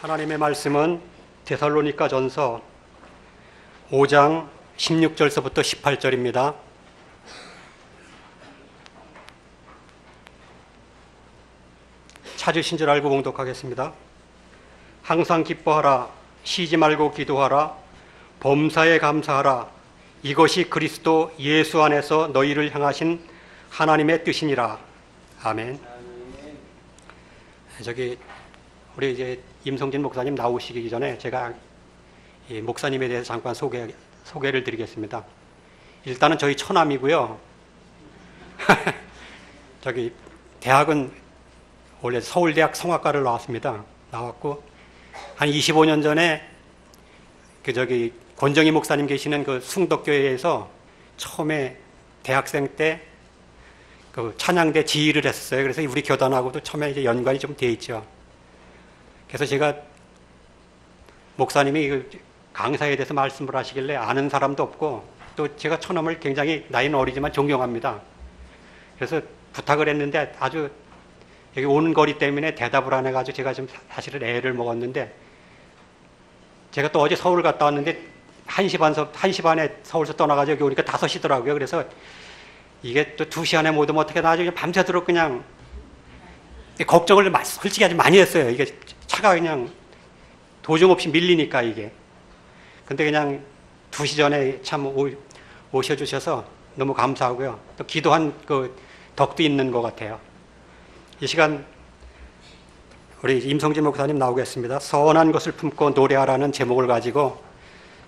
하나님의 말씀은 데살로니가 전서 5장 16절서부터 18절입니다. 찾으신 줄 알고 봉독하겠습니다. 항상 기뻐하라. 쉬지 말고 기도하라. 범사에 감사하라. 이것이 그리스도 예수 안에서 너희를 향하신 하나님의 뜻이니라. 아멘. 우리 이제 임성진 목사님 나오시기 전에 제가 이 목사님에 대해서 잠깐 소개를 드리겠습니다. 일단은 저희 처남이고요. 대학은 원래 서울대학 성악과를 나왔고 한 25년 전에 권정희 목사님 계시는 그 숭덕교회에서 처음에 대학생 때 그 찬양대 지휘를 했었어요. 그래서 우리 교단하고도 처음에 이제 연관이 좀 돼 있죠. 그래서 제가 목사님이 강사에 대해서 말씀을 하시길래 아는 사람도 없고 또 제가 처남을 굉장히 나이는 어리지만 존경합니다. 그래서 부탁을 했는데 아주 여기 오는 거리 때문에 대답을 안 해가지고 제가 좀 사실은 애를 먹었는데 제가 또 어제 서울 갔다 왔는데 1시 반에 서울서 떠나가지고 여기 오니까 5시더라고요. 그래서 이게 또 2시 안에 못 오면 어떻게 나중에 밤새도록 그냥 걱정을 솔직히 아주 많이 했어요. 이게 차가 그냥 도중 없이 밀리니까 이게. 근데 그냥 2시 전에 참 오셔주셔서 너무 감사하고요. 또 기도한 그 덕도 있는 것 같아요. 이 시간 우리 임성진 목사님 나오겠습니다. 선한 것을 품고 노래하라는 제목을 가지고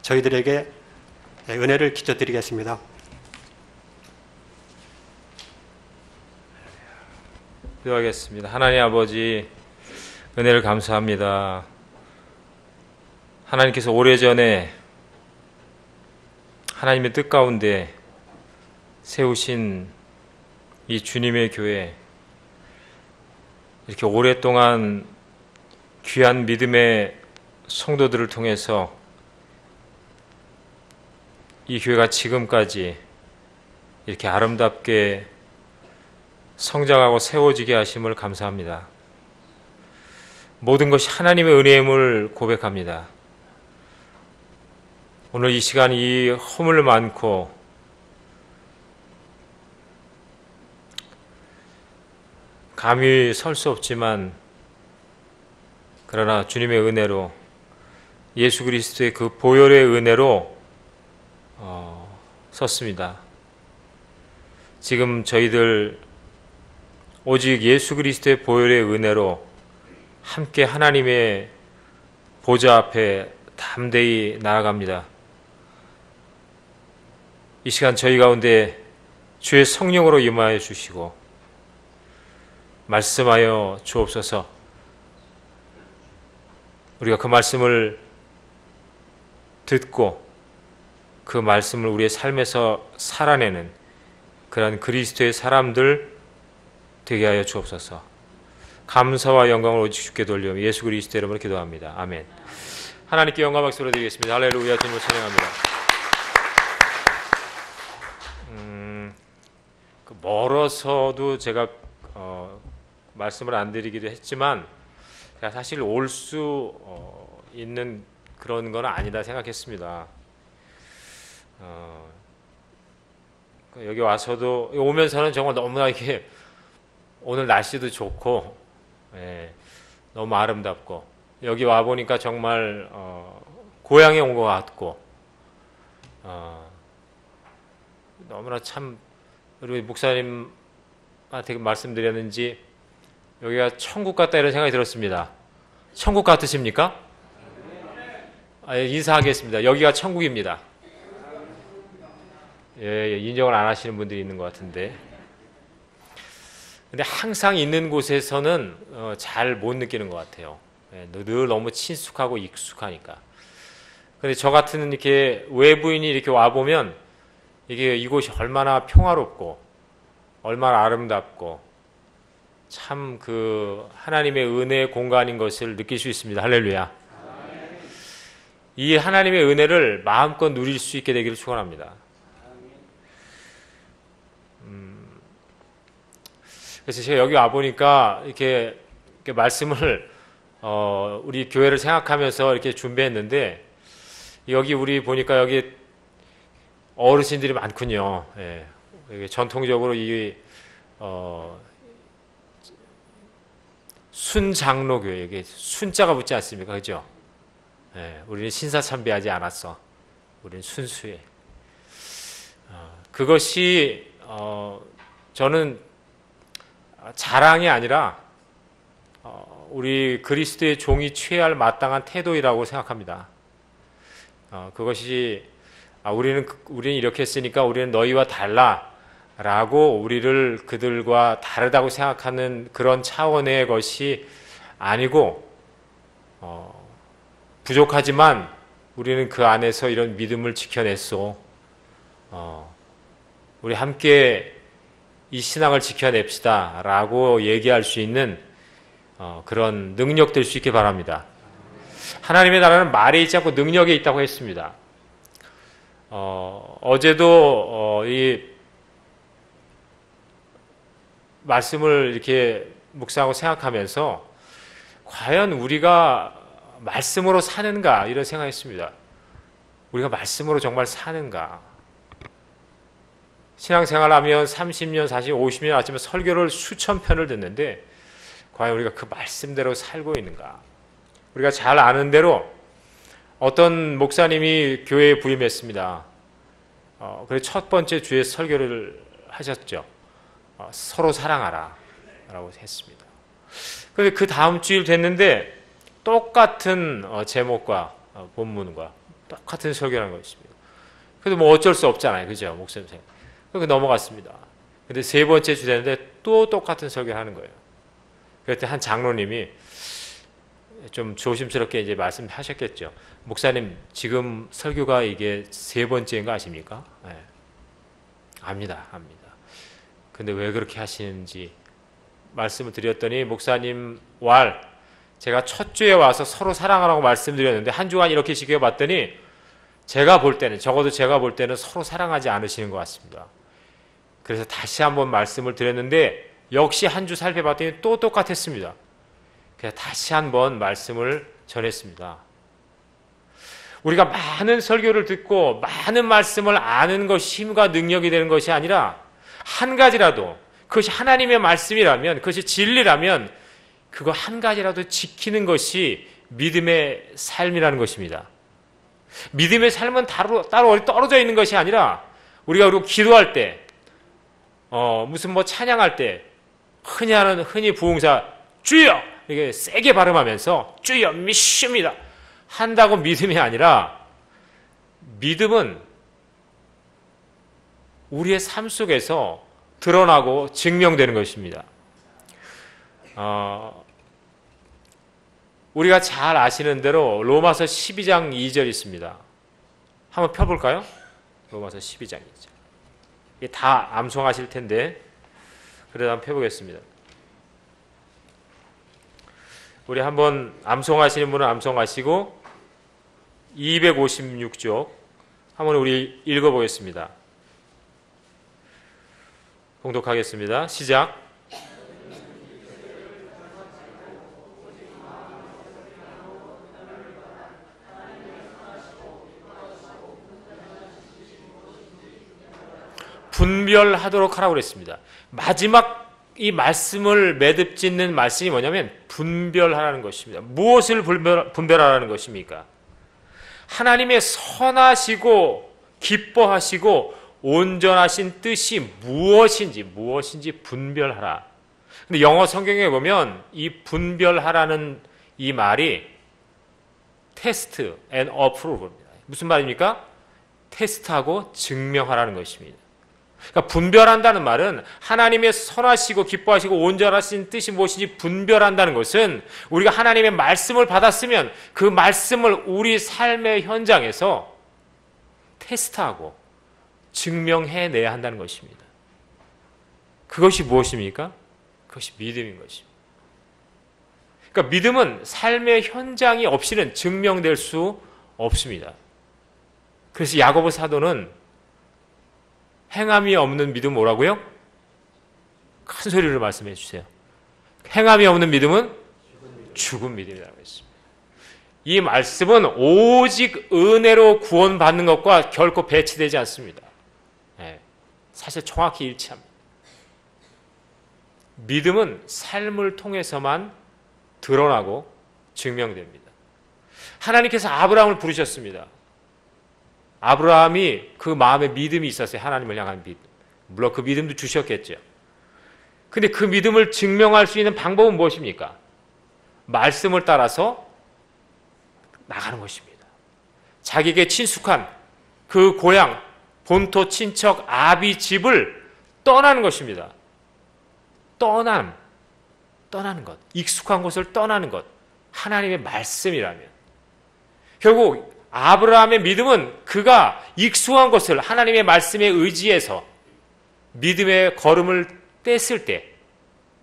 저희들에게 은혜를 기도드리겠습니다. 기도하겠습니다. 하나님 아버지, 은혜를 감사합니다. 하나님께서 오래전에 하나님의 뜻 가운데 세우신 이 주님의 교회, 이렇게 오랫동안 귀한 믿음의 성도들을 통해서 이 교회가 지금까지 이렇게 아름답게 성장하고 세워지게 하심을 감사합니다. 모든 것이 하나님의 은혜임을 고백합니다. 오늘 이 시간 이 허물 많고 감히 설 수 없지만 그러나 주님의 은혜로 예수 그리스도의 그 보혈의 은혜로 섰습니다. 지금 저희들 오직 예수 그리스도의 보혈의 은혜로 함께 하나님의 보좌 앞에 담대히 나아갑니다. 이 시간 저희 가운데 주의 성령으로 임하여 주시고 말씀하여 주옵소서. 우리가 그 말씀을 듣고 그 말씀을 우리의 삶에서 살아내는 그런 그리스도의 사람들 되게 하여 주옵소서. 감사와 영광을 오직 주께 돌려 예수 그리스도의 이름으로 기도합니다. 아멘. 하나님께 영광 박수로 드리겠습니다. 할렐루야. 주님을 찬양합니다. 멀어서도 제가 말씀을 안 드리기도 했지만 제가 사실 올 수 있는 그런 건 아니다 생각했습니다. 여기 와서도 오면서는 정말 너무나 이렇게 오늘 날씨도 좋고 너무 아름답고 여기 와 보니까 정말 고향에 온 것 같고 너무나 참 우리 목사님한테 말씀드렸는지 여기가 천국 같다 이런 생각이 들었습니다. 천국 같으십니까? 인사하겠습니다. 여기가 천국입니다. 인정을 안 하시는 분들이 있는 것 같은데. 근데 항상 있는 곳에서는 잘 못 느끼는 것 같아요. 늘 너무 친숙하고 익숙하니까. 근데 저 같은 이렇게 외부인이 이렇게 와 보면 이곳이 얼마나 평화롭고 얼마나 아름답고 참 그 하나님의 은혜의 공간인 것을 느낄 수 있습니다. 할렐루야. 이 하나님의 은혜를 마음껏 누릴 수 있게 되기를 축원합니다. 그래서 제가 여기 와 보니까 이렇게 말씀을 우리 교회를 생각하면서 이렇게 준비했는데 여기 우리 보니까 여기 어르신들이 많군요. 예. 이게 전통적으로 순장로교회, 이게 순자가 붙지 않습니까? 그죠? 예. 우리는 신사참배하지 않았어. 우리는 순수해. 그것이 저는 자랑이 아니라 우리 그리스도의 종이 취해야 할 마땅한 태도이라고 생각합니다. 그것이 우리는 이렇게 했으니까 우리는 너희와 달라라고 우리를 그들과 다르다고 생각하는 그런 차원의 것이 아니고 부족하지만 우리는 그 안에서 이런 믿음을 지켜냈소. 우리 함께 이 신앙을 지켜냅시다 라고 얘기할 수 있는 그런 능력 될 수 있길 바랍니다. 하나님의 나라는 말에 있지 않고 능력에 있다고 했습니다. 어제도 이 말씀을 이렇게 묵상하고 생각하면서 과연 우리가 말씀으로 사는가 이런 생각했습니다. 우리가 말씀으로 정말 사는가? 신앙생활하면 30년, 40년, 50년 아침에 설교를 수천 편을 듣는데 과연 우리가 그 말씀대로 살고 있는가? 우리가 잘 아는 대로 어떤 목사님이 교회에 부임했습니다. 그래서 첫 번째 주에 설교를 하셨죠. 서로 사랑하라 라고 했습니다. 그런데 그 다음 주일 됐는데 똑같은 제목과 본문과 똑같은 설교를 한 것입니다. 그래도 뭐 어쩔 수 없잖아요. 그죠? 목사님 생각. 그렇게 넘어갔습니다. 근데 세 번째 주 되는데 또 똑같은 설교를 하는 거예요. 그랬더니 한 장로님이 좀 조심스럽게 이제 말씀하셨겠죠. 목사님, 지금 설교가 이게 세 번째인 거 아십니까? 네. 압니다. 근데 왜 그렇게 하시는지 말씀을 드렸더니 목사님 제가 첫 주에 와서 서로 사랑하라고 말씀드렸는데 한 주간 이렇게 지켜봤더니 적어도 제가 볼 때는 서로 사랑하지 않으시는 것 같습니다. 그래서 다시 한번 말씀을 드렸는데 역시 한 주 살펴봤더니 또 똑같았습니다. 그래서 다시 한번 말씀을 전했습니다. 우리가 많은 설교를 듣고 많은 말씀을 아는 것이 힘과 능력이 되는 것이 아니라 한 가지라도 그것이 하나님의 말씀이라면 그것이 진리라면 그거 한 가지라도 지키는 것이 믿음의 삶이라는 것입니다. 믿음의 삶은 따로 떨어져 있는 것이 아니라 우리가 그리고 기도할 때 무슨 찬양할 때 흔히 부흥사 주여 이게 세게 발음하면서 주여 믿습니다 한다고 믿음이 아니라 믿음은 우리의 삶 속에서 드러나고 증명되는 것입니다. 우리가 잘 아시는 대로 로마서 12장 2절 있습니다. 한번 펴볼까요? 로마서 12장 2절. 이게 다 암송하실 텐데 그래도 한번 펴보겠습니다. 우리 한번 암송하시는 분은 암송하시고 256쪽 한번 우리 읽어보겠습니다. 봉독하겠습니다. 시작. 분별하도록 하라고 그랬습니다. 마지막 이 말씀을 매듭 짓는 말씀이 뭐냐면 분별하라는 것입니다. 무엇을 분별하라는 것입니까? 하나님의 선하시고 기뻐하시고 온전하신 뜻이 무엇인지 분별하라. 근데 영어 성경에 보면 이 분별하라는 이 말이 테스트 and approve입니다. 무슨 말입니까? 테스트하고 증명하라는 것입니다. 그러니까 분별한다는 말은 하나님의 선하시고 기뻐하시고 온전하신 뜻이 무엇인지 분별한다는 것은 우리가 하나님의 말씀을 받았으면 그 말씀을 우리 삶의 현장에서 테스트하고 증명해내야 한다는 것입니다. 그것이 무엇입니까? 그것이 믿음인 것입니다. 그러니까 믿음은 삶의 현장이 없이는 증명될 수 없습니다. 그래서 야고보 사도는 행함이 없는 믿음 뭐라고요? 큰 소리로 말씀해 주세요. 행함이 없는 믿음은 죽은 믿음이라고 했습니다. 이 말씀은 오직 은혜로 구원받는 것과 결코 배치되지 않습니다. 사실 정확히 일치합니다. 믿음은 삶을 통해서만 드러나고 증명됩니다. 하나님께서 아브라함을 부르셨습니다. 아브라함이 그 마음에 믿음이 있었어요. 하나님을 향한 믿음. 물론 그 믿음도 주셨겠죠. 근데 그 믿음을 증명할 수 있는 방법은 무엇입니까? 말씀을 따라서 나가는 것입니다. 자기에게 친숙한 그 고향, 본토, 친척, 아비 집을 떠나는 것입니다. 떠나는 것. 익숙한 곳을 떠나는 것. 하나님의 말씀이라면. 결국 아브라함의 믿음은 그가 익숙한 것을 하나님의 말씀에 의지해서 믿음의 걸음을 뗐을 때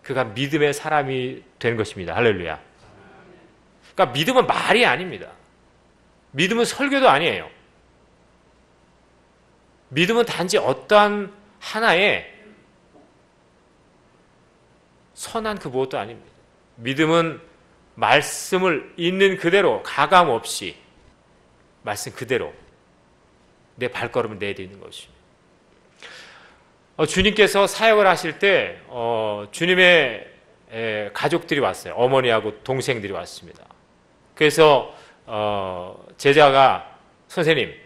그가 믿음의 사람이 된 것입니다. 할렐루야. 그러니까 믿음은 말이 아닙니다. 믿음은 설교도 아니에요. 믿음은 단지 어떠한 하나의 선한 그 무엇도 아닙니다. 믿음은 말씀을 있는 그대로 가감 없이 말씀 그대로 내 발걸음을 내딛는 것입니다. 주님께서 사역을 하실 때 주님의 가족들이 왔어요. 어머니하고 동생들이 왔습니다. 그래서 제자가 선생님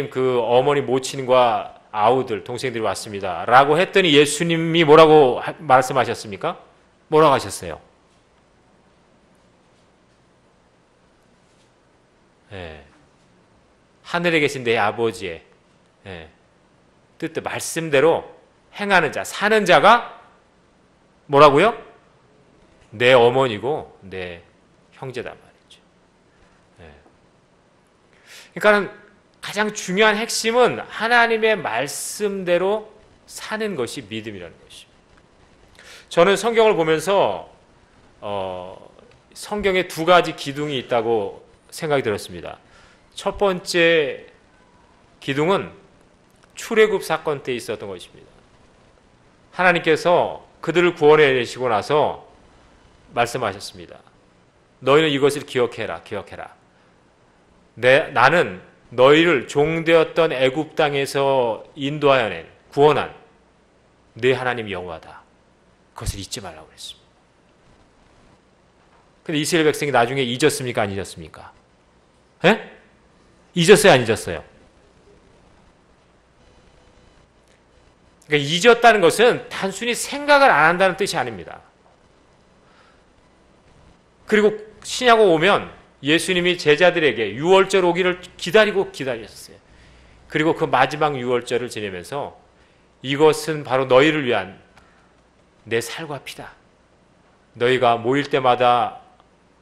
그 어머니 모친과 아우들 동생들이 왔습니다 라고 했더니 예수님이 뭐라고 말씀하셨습니까? 뭐라고 하셨어요? 하늘에 계신 내 아버지의 뜻 말씀대로 행하는 자, 사는 자가 뭐라고요? 내 어머니고 내 형제단 말이죠. 그러니까는 가장 중요한 핵심은 하나님의 말씀대로 사는 것이 믿음이라는 것입니다. 저는 성경을 보면서 성경에 두 가지 기둥이 있다고 생각이 들었습니다. 첫 번째 기둥은 출애굽 사건 때 있었던 것입니다. 하나님께서 그들을 구원해내시고 나서 말씀하셨습니다. 너희는 이것을 기억해라. 나는 너희를 종되었던 애굽 땅에서 인도하여 낸 구원한 네 하나님 여호와다. 그것을 잊지 말라고 그랬습니다. 근데 이스라엘 백성이 나중에 잊었습니까? 안 잊었습니까? 잊었어요? 안 잊었어요? 그러니까 잊었다는 것은 단순히 생각을 안 한다는 뜻이 아닙니다. 그리고 신약에 오면 예수님이 제자들에게 유월절 오기를 기다리셨어요. 그리고 그 마지막 유월절을 지내면서 이것은 바로 너희를 위한 내 살과 피다. 너희가 모일 때마다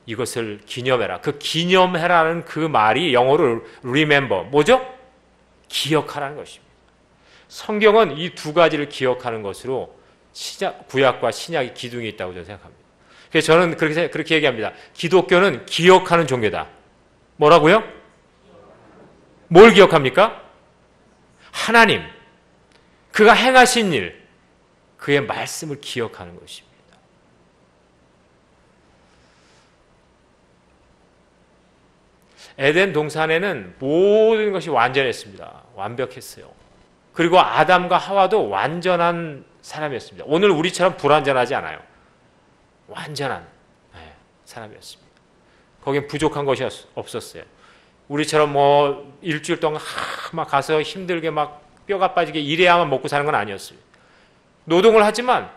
이것을 기념해라. 그 기념해라는 그 말이 영어로 remember. 뭐죠? 기억하라는 것입니다. 성경은 이 두 가지를 기억하는 것으로 구약과 신약의 기둥이 있다고 저는 생각합니다. 그래서 저는 그렇게 얘기합니다. 기독교는 기억하는 종교다. 뭐라고요? 뭘 기억합니까? 하나님, 그가 행하신 일, 그의 말씀을 기억하는 것입니다. 에덴 동산에는 모든 것이 완전했습니다. 완벽했어요. 그리고 아담과 하와도 완전한 사람이었습니다. 오늘 우리처럼 불완전하지 않아요. 완전한 사람이었습니다. 거긴 부족한 것이 없었어요. 우리처럼 뭐 일주일 동안 막 가서 힘들게 막 뼈가 빠지게 일해야만 먹고 사는 건 아니었습니다. 노동을 하지만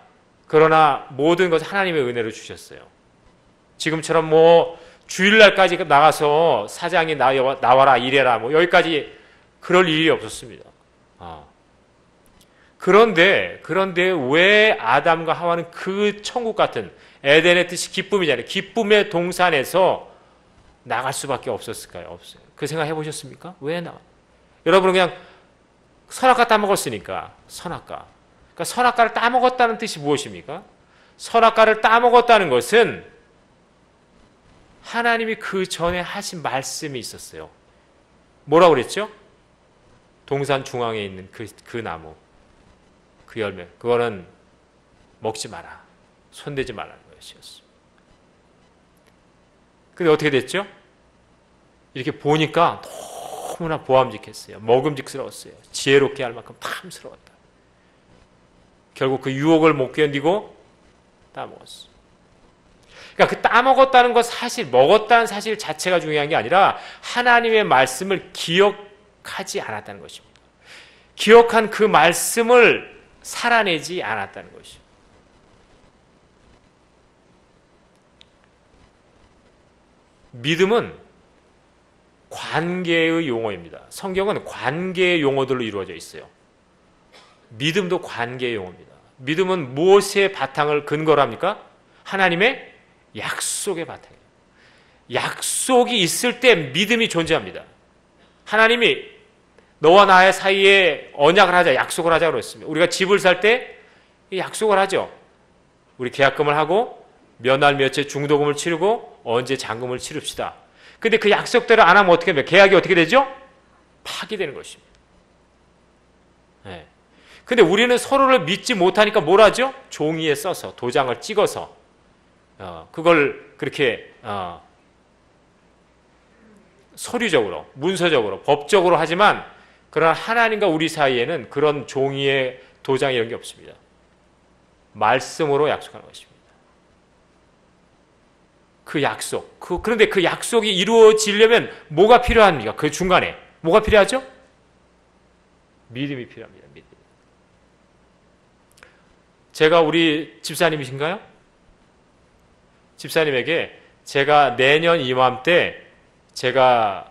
그러나 모든 것을 하나님의 은혜로 주셨어요. 지금처럼 뭐 주일날까지 나가서 사장이 나와라 일해라 뭐 여기까지 그럴 일이 없었습니다. 그런데 왜 아담과 하와는 그 천국 같은 에덴의 뜻이 기쁨이잖아요. 기쁨의 동산에서 나갈 수밖에 없었을까요? 없어요. 그 생각 해보셨습니까? 왜 여러분은 그냥 선악과 따먹었으니까 선악과. 그러니까 선악과를 따먹었다는 뜻이 무엇입니까? 선악과를 따먹었다는 것은 하나님이 그 전에 하신 말씀이 있었어요. 뭐라고 그랬죠? 동산 중앙에 있는 그 나무, 그 열매, 그거는 먹지 마라. 손대지 말라는 것이었습니다. 근데 어떻게 됐죠? 이렇게 보니까 너무나 보암직했어요. 먹음직스러웠어요. 지혜롭게 할 만큼 탐스러웠다. 결국 그 유혹을 못 견디고 따먹었어. 그러니까 그 따먹었다는 것 사실, 먹었다는 사실 자체가 중요한 게 아니라 하나님의 말씀을 기억하지 않았다는 것입니다. 기억한 그 말씀을 살아내지 않았다는 것입니다. 믿음은 관계의 용어입니다. 성경은 관계의 용어들로 이루어져 있어요. 믿음도 관계의 용어입니다. 믿음은 무엇의 바탕을 근거로 합니까? 하나님의 약속의 바탕이에요. 약속이 있을 때 믿음이 존재합니다. 하나님이 너와 나의 사이에 언약을 하자, 약속을 하자 그랬습니다. 우리가 집을 살 때 약속을 하죠. 우리 계약금을 하고 몇 날 며칠 중도금을 치르고 언제 잔금을 치릅시다. 근데 그 약속대로 안 하면 어떻게 되면 계약이 어떻게 되죠? 파기되는 것입니다. 네. 근데 우리는 서로를 믿지 못하니까 뭘 하죠? 종이에 써서 도장을 찍어서 그걸 그렇게 서류적으로, 문서적으로, 법적으로 하지만 그러나 하나님과 우리 사이에는 그런 종이에 도장 이런 게 없습니다. 말씀으로 약속하는 것입니다. 그 약속. 그런데 그 약속이 이루어지려면 뭐가 필요합니까? 그 중간에 뭐가 필요하죠? 믿음이 필요합니다. 믿음. 제가 우리 집사님이신가요? 집사님에게 제가 내년 이맘때 제가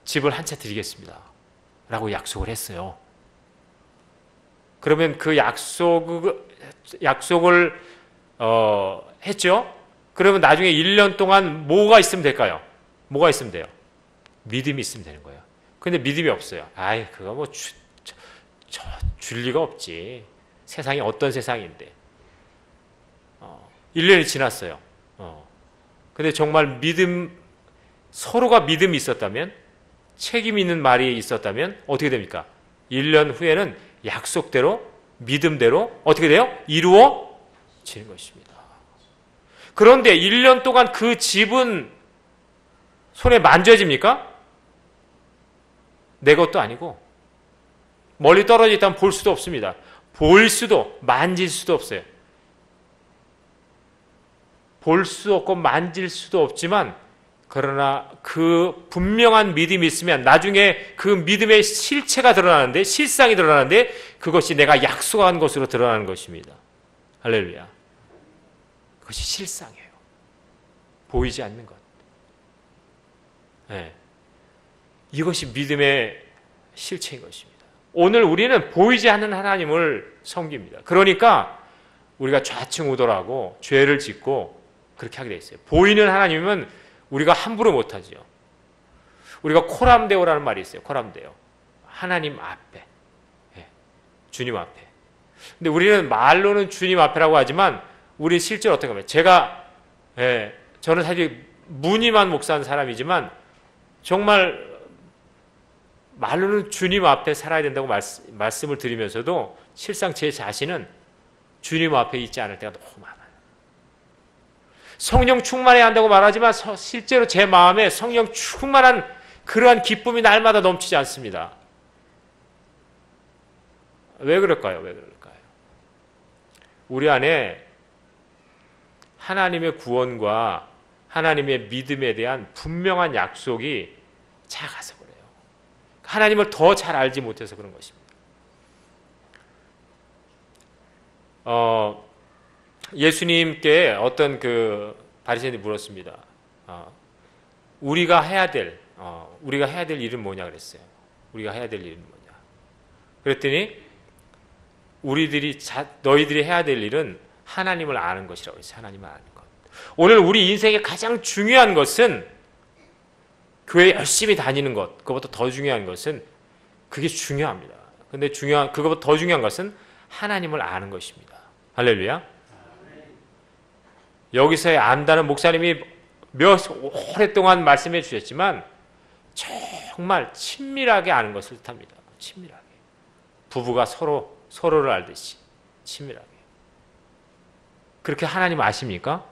집을 한 채 드리겠습니다. 라고 약속을 했어요. 그러면 그 약속을 했죠? 그러면 나중에 1년 동안 뭐가 있으면 될까요? 뭐가 있으면 돼요? 믿음이 있으면 되는 거예요. 근데 믿음이 없어요. 아이, 그거 뭐 줄 리가 없지. 세상이 어떤 세상인데. 1년이 지났어요. 근데 정말 서로가 믿음이 있었다면, 책임 있는 말이 있었다면, 어떻게 됩니까? 1년 후에는 약속대로, 믿음대로, 어떻게 돼요? 이루어지는 것입니다. 그런데 1년 동안 그 집은 손에 만져집니까? 내 것도 아니고, 멀리 떨어져 있다면 볼 수도 없습니다. 볼 수도, 만질 수도 없어요. 볼 수 없고 만질 수도 없지만 그러나 그 분명한 믿음이 있으면 나중에 그 믿음의 실체가 드러나는데, 실상이 드러나는데 그것이 내가 약속한 것으로 드러나는 것입니다. 할렐루야. 그것이 실상이에요. 보이지 않는 것. 네. 이것이 믿음의 실체인 것입니다. 오늘 우리는 보이지 않는 하나님을 섬깁니다. 그러니까 우리가 좌충우돌하고 죄를 짓고 그렇게 하게 돼 있어요. 보이는 하나님은 우리가 함부로 못하죠. 우리가 코람데오라는 말이 있어요. 코람데오. 하나님 앞에. 네. 주님 앞에. 근데 우리는 말로는 주님 앞에라고 하지만 우리 실제로 어떻게 하면 저는 사실 무늬만 목사한 사람이지만 정말 말로는 주님 앞에 살아야 된다고 말씀을 드리면서도 실상 제 자신은 주님 앞에 있지 않을 때가 너무 많아요. 성령 충만해야 한다고 말하지만 실제로 제 마음에 성령 충만한 그러한 기쁨이 날마다 넘치지 않습니다. 왜 그럴까요? 왜 그럴까요? 우리 안에 하나님의 구원과 하나님의 믿음에 대한 분명한 약속이 작아서 그래요. 하나님을 더 잘 알지 못해서 그런 것입니다. 예수님께 어떤 그 바리새인이 물었습니다. 우리가 해야 될 일은 뭐냐 그랬어요. 우리가 해야 될 일은 뭐냐. 그랬더니 너희들이 해야 될 일은 하나님을 아는 것이라고 했어요. 하나님을 아는 것. 오늘 우리 인생의 가장 중요한 것은 교회 열심히 다니는 것. 그것보다 더 중요한 것은 그게 중요합니다. 근데 그것보다 더 중요한 것은 하나님을 아는 것입니다. 할렐루야. 여기서의 안다는 목사님이 오랫동안 말씀해 주셨지만 정말 친밀하게 아는 것을 뜻합니다. 친밀하게. 부부가 서로를 알듯이 친밀하게. 그렇게 하나님 아십니까?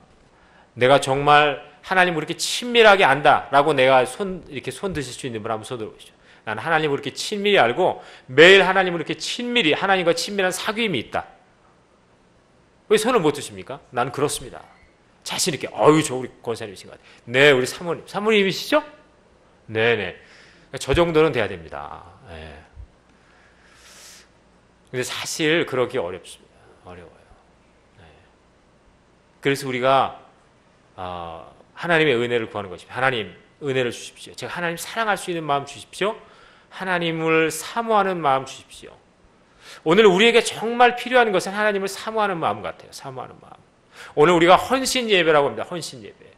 내가 정말 하나님을 이렇게 친밀하게 안다라고 내가 이렇게 손 드실 수 있는 분 한번 손 들어보시죠. 나는 하나님을 이렇게 친밀히 알고 매일 하나님을 이렇게 친밀히 하나님과 친밀한 사귐이 있다. 왜 손을 못 드십니까? 나는 그렇습니다. 자신 있게 저 우리 권사님이신 것 같아요. 네, 우리 사모님이시죠? 네네. 저 정도는 돼야 됩니다. 네. 근데 사실 그러기 어렵습니다. 어려워요. 네. 그래서 우리가 하나님의 은혜를 구하는 것입니다. 하나님 은혜를 주십시오. 제가 하나님 사랑할 수 있는 마음 주십시오. 하나님을 사모하는 마음 주십시오. 오늘 우리에게 정말 필요한 것은 하나님을 사모하는 마음 같아요. 사모하는 마음. 오늘 우리가 헌신 예배라고 합니다. 헌신 예배.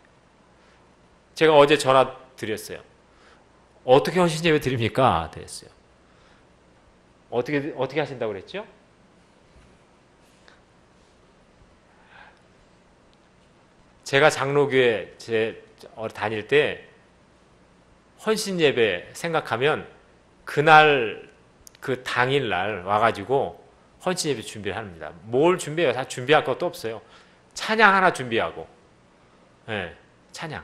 제가 어제 전화 드렸어요. 어떻게 헌신 예배 드립니까? 드렸어요. 어떻게 하신다고 그랬죠? 제가 장로교회 다닐 때 헌신 예배 생각하면 그날 그 당일날 와가지고 헌신 예배 준비를 합니다. 뭘 준비해요? 다 준비할 것도 없어요. 찬양 하나 준비하고, 네, 찬양.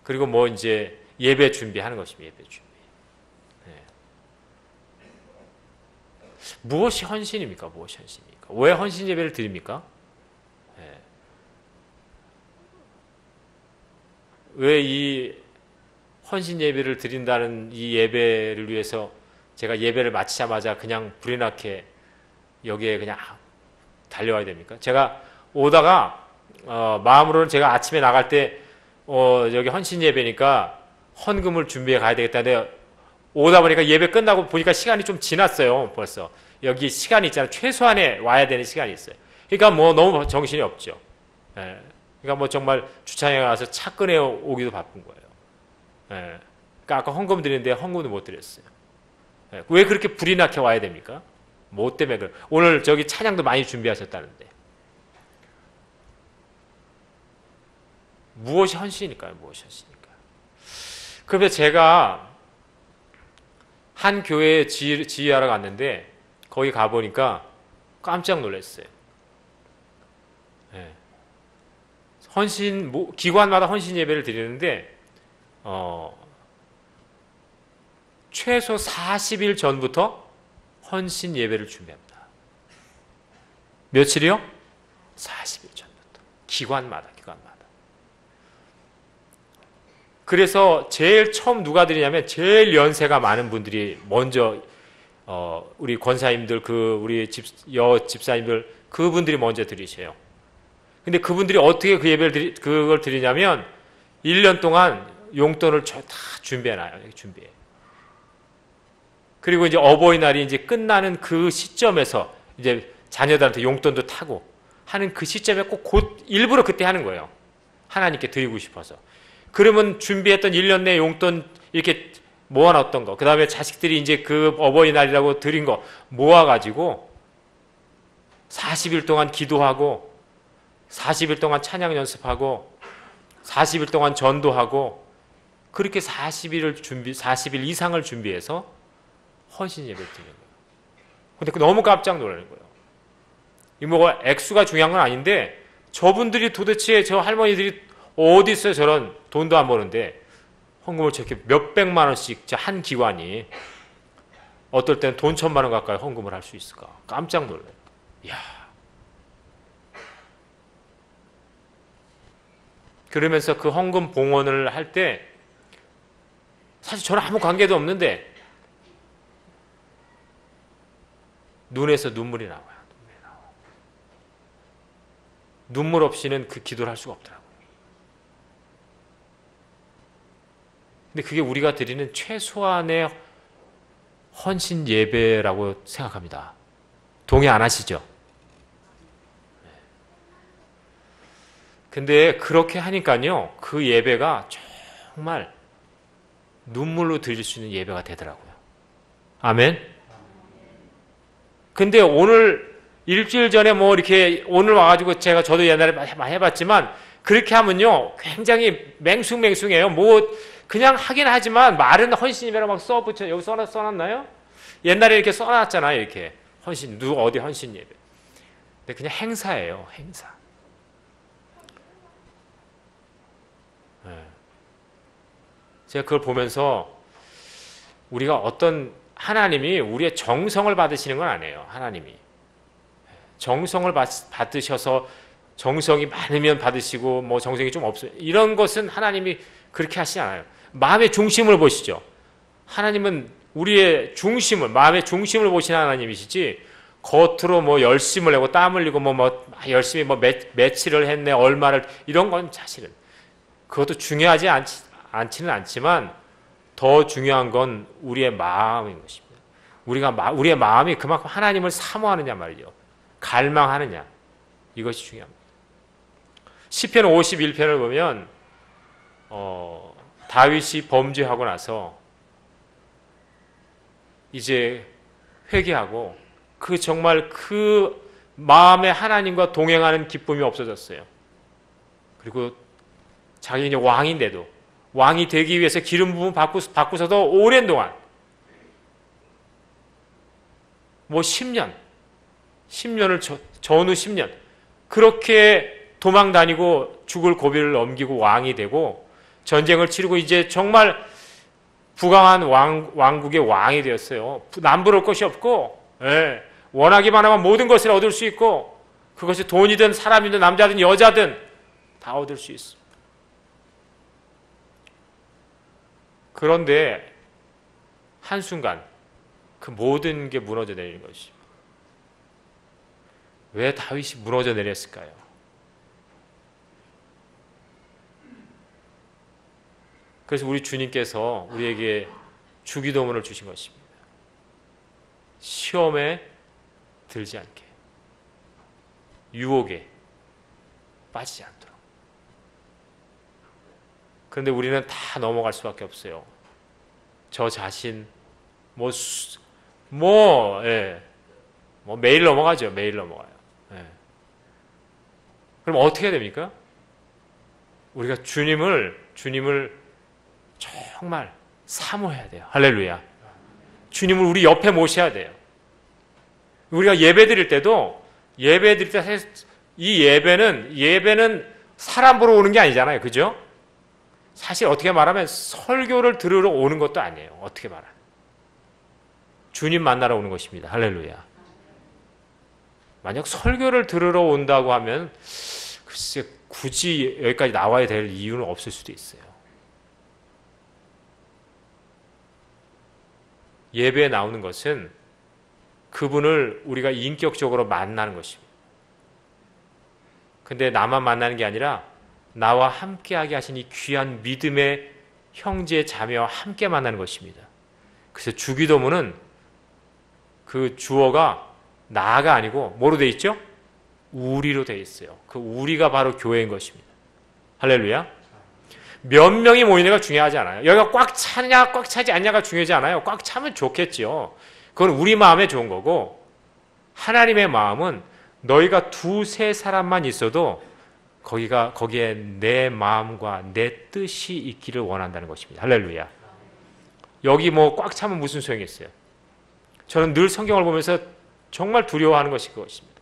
그리고 뭐 이제 예배 준비하는 것입니다. 예배 준비. 네. 무엇이 헌신입니까? 무엇이 헌신입니까? 왜 헌신 예배를 드립니까? 네. 왜 이 헌신 예배를 드린다는 이 예배를 위해서 제가 예배를 마치자마자 그냥 불이 나게 여기에 그냥 달려와야 됩니까? 제가 오다가 마음으로는 제가 아침에 나갈 때 여기 헌신 예배니까 헌금을 준비해 가야 되겠다는데 오다 보니까 예배 끝나고 보니까 시간이 좀 지났어요. 벌써 여기 시간이 있잖아요. 최소한에 와야 되는 시간이 있어요. 그러니까 뭐 너무 정신이 없죠. 예. 그러니까 뭐 정말 주차장에 가서 차 꺼내 오기도 바쁜 거예요. 예. 그러니까 아까 헌금 드리는데 헌금도 못 드렸어요. 예. 왜 그렇게 불이 나게 와야 됩니까? 뭐 때문에 그래? 오늘 저기 찬양도 많이 준비하셨다는데. 무엇이 헌신일까요? 무엇이 헌신일까요? 그래서 제가 한 교회에 지휘하러 갔는데 거기 가보니까 깜짝 놀랐어요. 네. 기관마다 헌신 예배를 드리는데 최소 40일 전부터 헌신 예배를 준비합니다. 며칠이요? 40일 전부터. 기관마다. 그래서 제일 처음 누가 드리냐면 제일 연세가 많은 분들이 먼저 우리 권사님들 우리 집사님들 그분들이 먼저 드리셔요. 근데 그분들이 어떻게 그 예배를 그걸 드리냐면 1년 동안 용돈을 다 준비해놔요. 준비해. 그리고 이제 어버이날이 이제 끝나는 그 시점에서 이제 자녀들한테 용돈도 타고 하는 그 시점에 꼭 일부러 그때 하는 거예요. 하나님께 드리고 싶어서. 그러면 준비했던 1년 내 용돈 이렇게 모아놨던 거, 그 다음에 자식들이 이제 그 어버이날이라고 드린 거 모아가지고 40일 동안 기도하고 40일 동안 찬양 연습하고 40일 동안 전도하고 그렇게 40일 이상을 준비해서 헌신 예배를 드리는 거예요. 근데 너무 깜짝 놀라는 거예요. 이 뭐 액수가 중요한 건 아닌데 저분들이 도대체 저 할머니들이 어디 있어요? 저런 돈도 안 버는데 헌금을 저렇게 몇백만 원씩 한 기관이 어떨 때는 돈 1,000만 원 가까이 헌금을 할 수 있을까? 깜짝 놀라요. 이야. 그러면서 그 헌금 봉헌을 할 때 사실 저는 아무 관계도 없는데 눈에서 눈물이 나와요. 눈물 없이는 그 기도를 할 수가 없더라고요. 근데 그게 우리가 드리는 최소한의 헌신 예배라고 생각합니다. 동의 안 하시죠? 근데 그렇게 하니까요, 그 예배가 정말 눈물로 드릴 수 있는 예배가 되더라고요. 아멘? 근데 오늘 일주일 전에 뭐 이렇게 오늘 와가지고 저도 옛날에 많이 해봤지만 그렇게 하면요, 굉장히 맹숭맹숭해요. 뭐 그냥 하긴 하지만 말은 헌신 예배라고 막 써붙여. 여기 써놨나요? 옛날에 이렇게 써놨잖아요. 이렇게 헌신, 어디 헌신 예배. 근데 그냥 행사예요. 행사. 제가 그걸 보면서 우리가 어떤 하나님이 우리의 정성을 받으시는 건 아니에요. 하나님이 정성을 받으셔서 정성이 많으면 받으시고 뭐 정성이 좀 없어요. 이런 것은 하나님이 그렇게 하시지 않아요. 마음의 중심을 보시죠. 하나님은 우리의 중심을, 마음의 중심을 보시는 하나님이시지 겉으로 뭐 열심을 내고 땀 흘리고 열심히 매치를 했네 얼마를 이런 건 사실은 그것도 중요하지 않지는 않지만 더 중요한 건 우리의 마음인 것입니다. 우리의 마음이 그만큼 하나님을 사모하느냐 말이죠. 갈망하느냐 이것이 중요합니다. 시편 51편을 보면 다윗이 범죄하고 나서 이제 회개하고 정말 그 마음에 하나님과 동행하는 기쁨이 없어졌어요. 그리고 자기 이제 왕인데도 왕이 되기 위해서 기름 부음 받고서도 오랜 동안 뭐 10년을 전후 10년 그렇게 도망 다니고 죽을 고비를 넘기고 왕이 되고 전쟁을 치르고 이제 정말 부강한 왕국의 왕이 되었어요. 남부러울 것이 없고 원하기만 하면 모든 것을 얻을 수 있고 그것이 돈이든 사람이든 남자든 여자든 다 얻을 수 있습니다. 그런데 한순간 그 모든 게 무너져 내리는 것입니다. 왜 다윗이 무너져 내렸을까요? 그래서 우리 주님께서 우리에게 주기도문을 주신 것입니다. 시험에 들지 않게, 유혹에 빠지지 않도록. 그런데 우리는 다 넘어갈 수밖에 없어요. 저 자신 매일 넘어가죠. 매일 넘어가요. 그럼 어떻게 됩니까? 우리가 주님을 정말 사모해야 돼요. 할렐루야. 주님을 우리 옆에 모셔야 돼요. 우리가 예배 드릴 때도 이 예배는 사람 보러 오는 게 아니잖아요. 그죠? 사실 어떻게 말하면 설교를 들으러 오는 것도 아니에요. 어떻게 말하면 주님 만나러 오는 것입니다. 할렐루야. 만약 설교를 들으러 온다고 하면 글쎄 굳이 여기까지 나와야 될 이유는 없을 수도 있어요. 예배에 나오는 것은 그분을 우리가 인격적으로 만나는 것입니다. 근데 나만 만나는 게 아니라 나와 함께하게 하신 이 귀한 믿음의 형제 자매와 함께 만나는 것입니다. 그래서 주기도문은 그 주어가 나가 아니고 뭐로 되어 있죠? 우리로 되어 있어요. 그 우리가 바로 교회인 것입니다. 할렐루야. 몇 명이 모이느냐가 중요하지 않아요. 여기가 꽉 차느냐 꽉 차지 않냐가 중요하지 않아요. 꽉 차면 좋겠죠. 그건 우리 마음에 좋은 거고 하나님의 마음은 너희가 두세 사람만 있어도 거기에 내 마음과 내 뜻이 있기를 원한다는 것입니다. 할렐루야. 여기 뭐 꽉 차면 무슨 소용이 있어요. 저는 늘 성경을 보면서 정말 두려워하는 것이 그것입니다.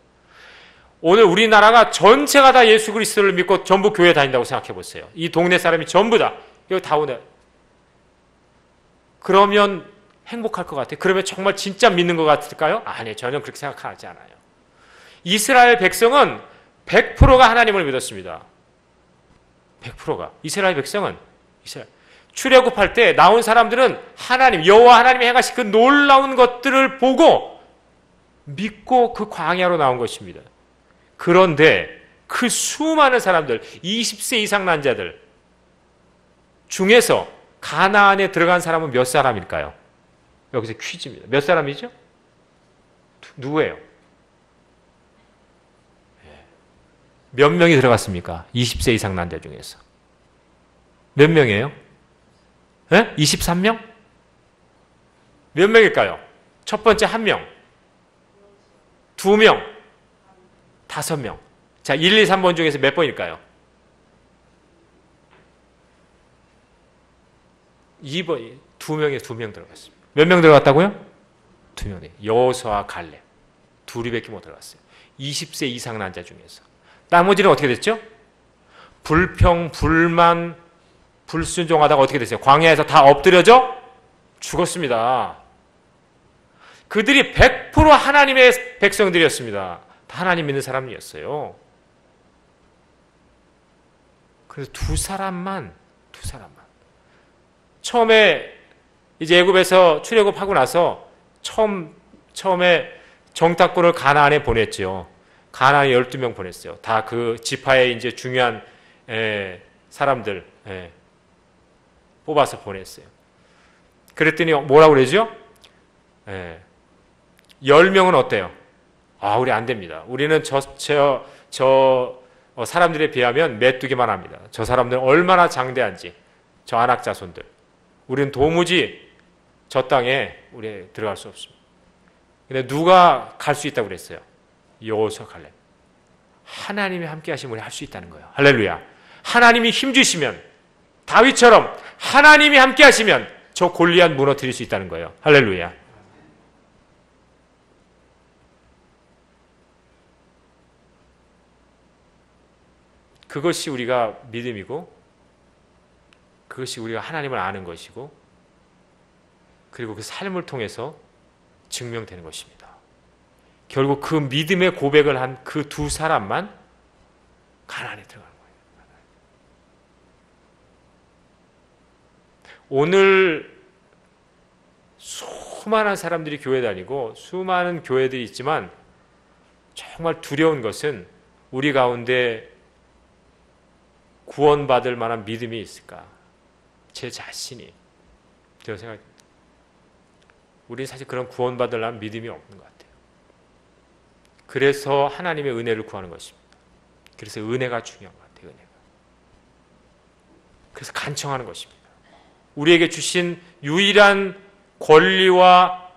오늘 우리나라가 전체가 다 예수 그리스도를 믿고 전부 교회 다닌다고 생각해 보세요. 이 동네 사람이 전부 다 여기 다 오네. 그러면 행복할 것 같아요. 그러면 정말 진짜 믿는 것 같을까요? 아니요. 전혀 그렇게 생각하지 않아요. 이스라엘 백성은 100%가 하나님을 믿었습니다. 100%가. 이스라엘 백성은 출애굽할 때 나온 사람들은 여호와 하나님이 행하신 그 놀라운 것들을 보고 믿고 그 광야로 나온 것입니다. 그런데 그 수많은 사람들, 20세 이상 난 자들 중에서 가나안에 들어간 사람은 몇 사람일까요? 여기서 퀴즈입니다. 몇 사람이죠? 누구예요? 몇 명이 들어갔습니까? 20세 이상 난 자 중에서. 몇 명이에요? 23명? 몇 명일까요? 첫 번째 1명, 2명, 5명. 자, 1, 2, 3번 중에서 몇 번일까요? 2번, 2명 들어갔습니다. 몇 명 들어갔다고요? 2명. 여호수아와 갈렙. 둘이밖에 못 들어갔어요. 20세 이상 난 자 중에서. 나머지는 어떻게 됐죠? 불평, 불만, 불순종하다가 어떻게 됐어요? 광야에서 다 엎드려져 죽었습니다. 그들이 100% 하나님의 백성들이었습니다. 다 하나님 믿는 사람이었어요. 그래서 두 사람만 처음에 이제 애굽에서 출애굽하고 나서 처음에 정탐꾼을 가나안에 보냈죠. 가나안에 12명 보냈어요. 다 그 지파의 이제 중요한 사람들 뽑아서 보냈어요. 그랬더니 뭐라고 그러죠? 10명은 어때요? 아, 우리 안 됩니다. 우리는 저 사람들에 비하면 메뚜기만 합니다. 저 사람들은 얼마나 장대한지, 저 아낙 자손들. 우리는 도무지 저 땅에 우리 들어갈 수 없습니다. 근데 누가 갈 수 있다고 그랬어요? 여호수아 갈렙. 하나님이 함께 하시면 우리 할 수 있다는 거예요. 할렐루야. 하나님이 힘 주시면, 다윗처럼 하나님이 함께 하시면 저 골리앗 무너뜨릴 수 있다는 거예요. 할렐루야. 그것이 우리가 믿음이고, 그것이 우리가 하나님을 아는 것이고, 그리고 그 삶을 통해서 증명되는 것입니다. 결국 그 믿음의 고백을 한 그 두 사람만 가나안에 들어가는 거예요. 오늘 수많은 사람들이 교회 다니고 수많은 교회들이 있지만 정말 두려운 것은 우리 가운데 구원받을 만한 믿음이 있을까? 제 자신이. 제가 생각합니다. 우리는 사실 그런 구원받을 만한 믿음이 없는 것 같아요. 그래서 하나님의 은혜를 구하는 것입니다. 그래서 은혜가 중요한 것 같아요. 은혜가. 그래서 간청하는 것입니다. 우리에게 주신 유일한 권리와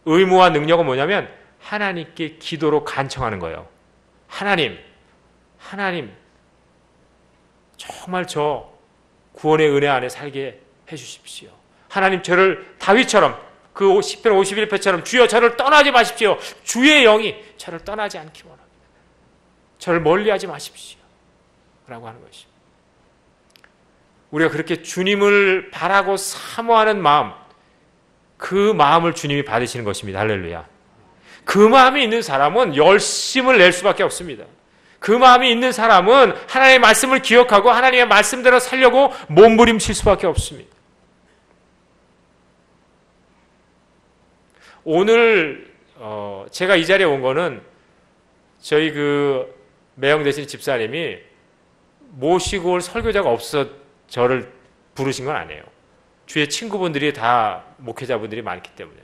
의무와 능력은 뭐냐면 하나님께 기도로 간청하는 거예요. 하나님 정말 저 구원의 은혜 안에 살게 해주십시오. 하나님 저를 다윗처럼 그 시편 51편처럼 주여 저를 떠나지 마십시오. 주의 영이 저를 떠나지 않기 원합니다. 저를 멀리하지 마십시오. 라고 하는 것입니다. 우리가 그렇게 주님을 바라고 사모하는 마음, 그 마음을 주님이 받으시는 것입니다. 할렐루야. 그 마음이 있는 사람은 열심을 낼 수밖에 없습니다. 그 마음이 있는 사람은 하나님의 말씀을 기억하고 하나님의 말씀대로 살려고 몸부림칠 수밖에 없습니다. 오늘 제가 이 자리에 온 거는 저희 그 매형 되신 집사님이 모시고 올 설교자가 없어 저를 부르신 건 아니에요. 주위에 친구분들이 다 목회자분들이 많기 때문에.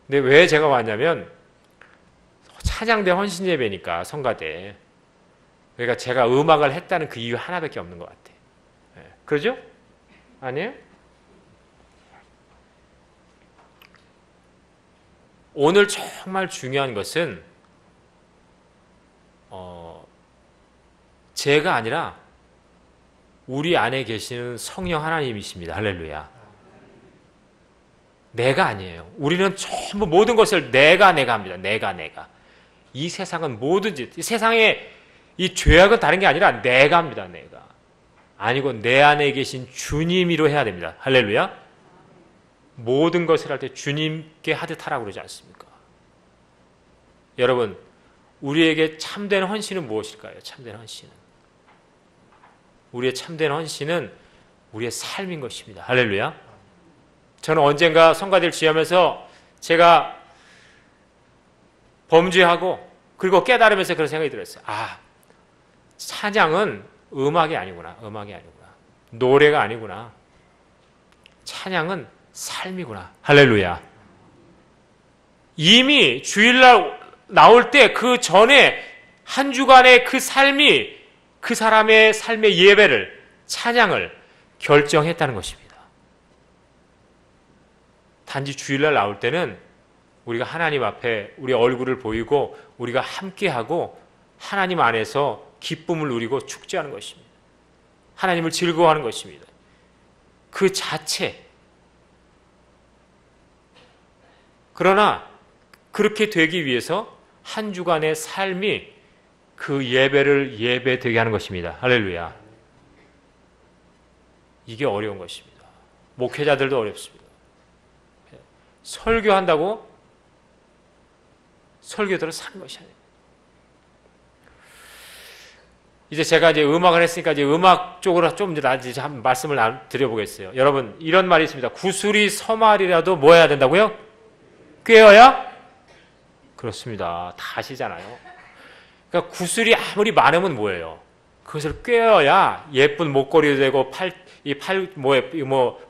근데 왜 제가 왔냐면 찬양대 헌신예배니까 성가대. 그러니까 제가 음악을 했다는 그 이유 하나밖에 없는 것 같아요. 그러죠? 아니에요? 오늘 정말 중요한 것은 제가 아니라 우리 안에 계시는 성령 하나님이십니다. 할렐루야. 내가 아니에요. 우리는 전부 모든 것을 내가 합니다. 내가. 이 세상은 뭐든지, 이 세상에 이 죄악은 다른 게 아니라 내가 합니다. 내가. 아니고 내 안에 계신 주님이로 해야 됩니다. 할렐루야. 모든 것을 할 때 주님께 하듯 하라고 그러지 않습니까? 여러분, 우리에게 참된 헌신은 무엇일까요? 참된 헌신은. 우리의 참된 헌신은 우리의 삶인 것입니다. 할렐루야. 저는 언젠가 성가대를 지휘하면서 제가 범죄하고 그리고 깨달으면서 그런 생각이 들었어요. 아, 찬양은 음악이 아니구나. 노래가 아니구나. 찬양은 삶이구나. 할렐루야. 이미 주일날 나올 때 그 전에 한 주간의 그 삶이 그 사람의 삶의 예배를, 찬양을 결정했다는 것입니다. 단지 주일날 나올 때는 우리가 하나님 앞에 우리 얼굴을 보이고 우리가 함께하고 하나님 안에서 기쁨을 누리고 축제하는 것입니다. 하나님을 즐거워하는 것입니다. 그 자체. 그러나 그렇게 되기 위해서 한 주간의 삶이 그 예배를 예배되게 하는 것입니다. 할렐루야. 이게 어려운 것입니다. 목회자들도 어렵습니다. 설교한다고 설교대로 사는 것이 아니에요. 이제 제가 이제 음악을 했으니까 이제 음악 쪽으로 좀 이제 한 말씀을 드려보겠어요. 여러분, 이런 말이 있습니다. 구슬이 서말이라도 뭐 해야 된다고요? 꿰어야? 그렇습니다. 다 아시잖아요. 그러니까 구슬이 아무리 많으면 뭐예요? 그것을 꿰어야 예쁜 목걸이도 되고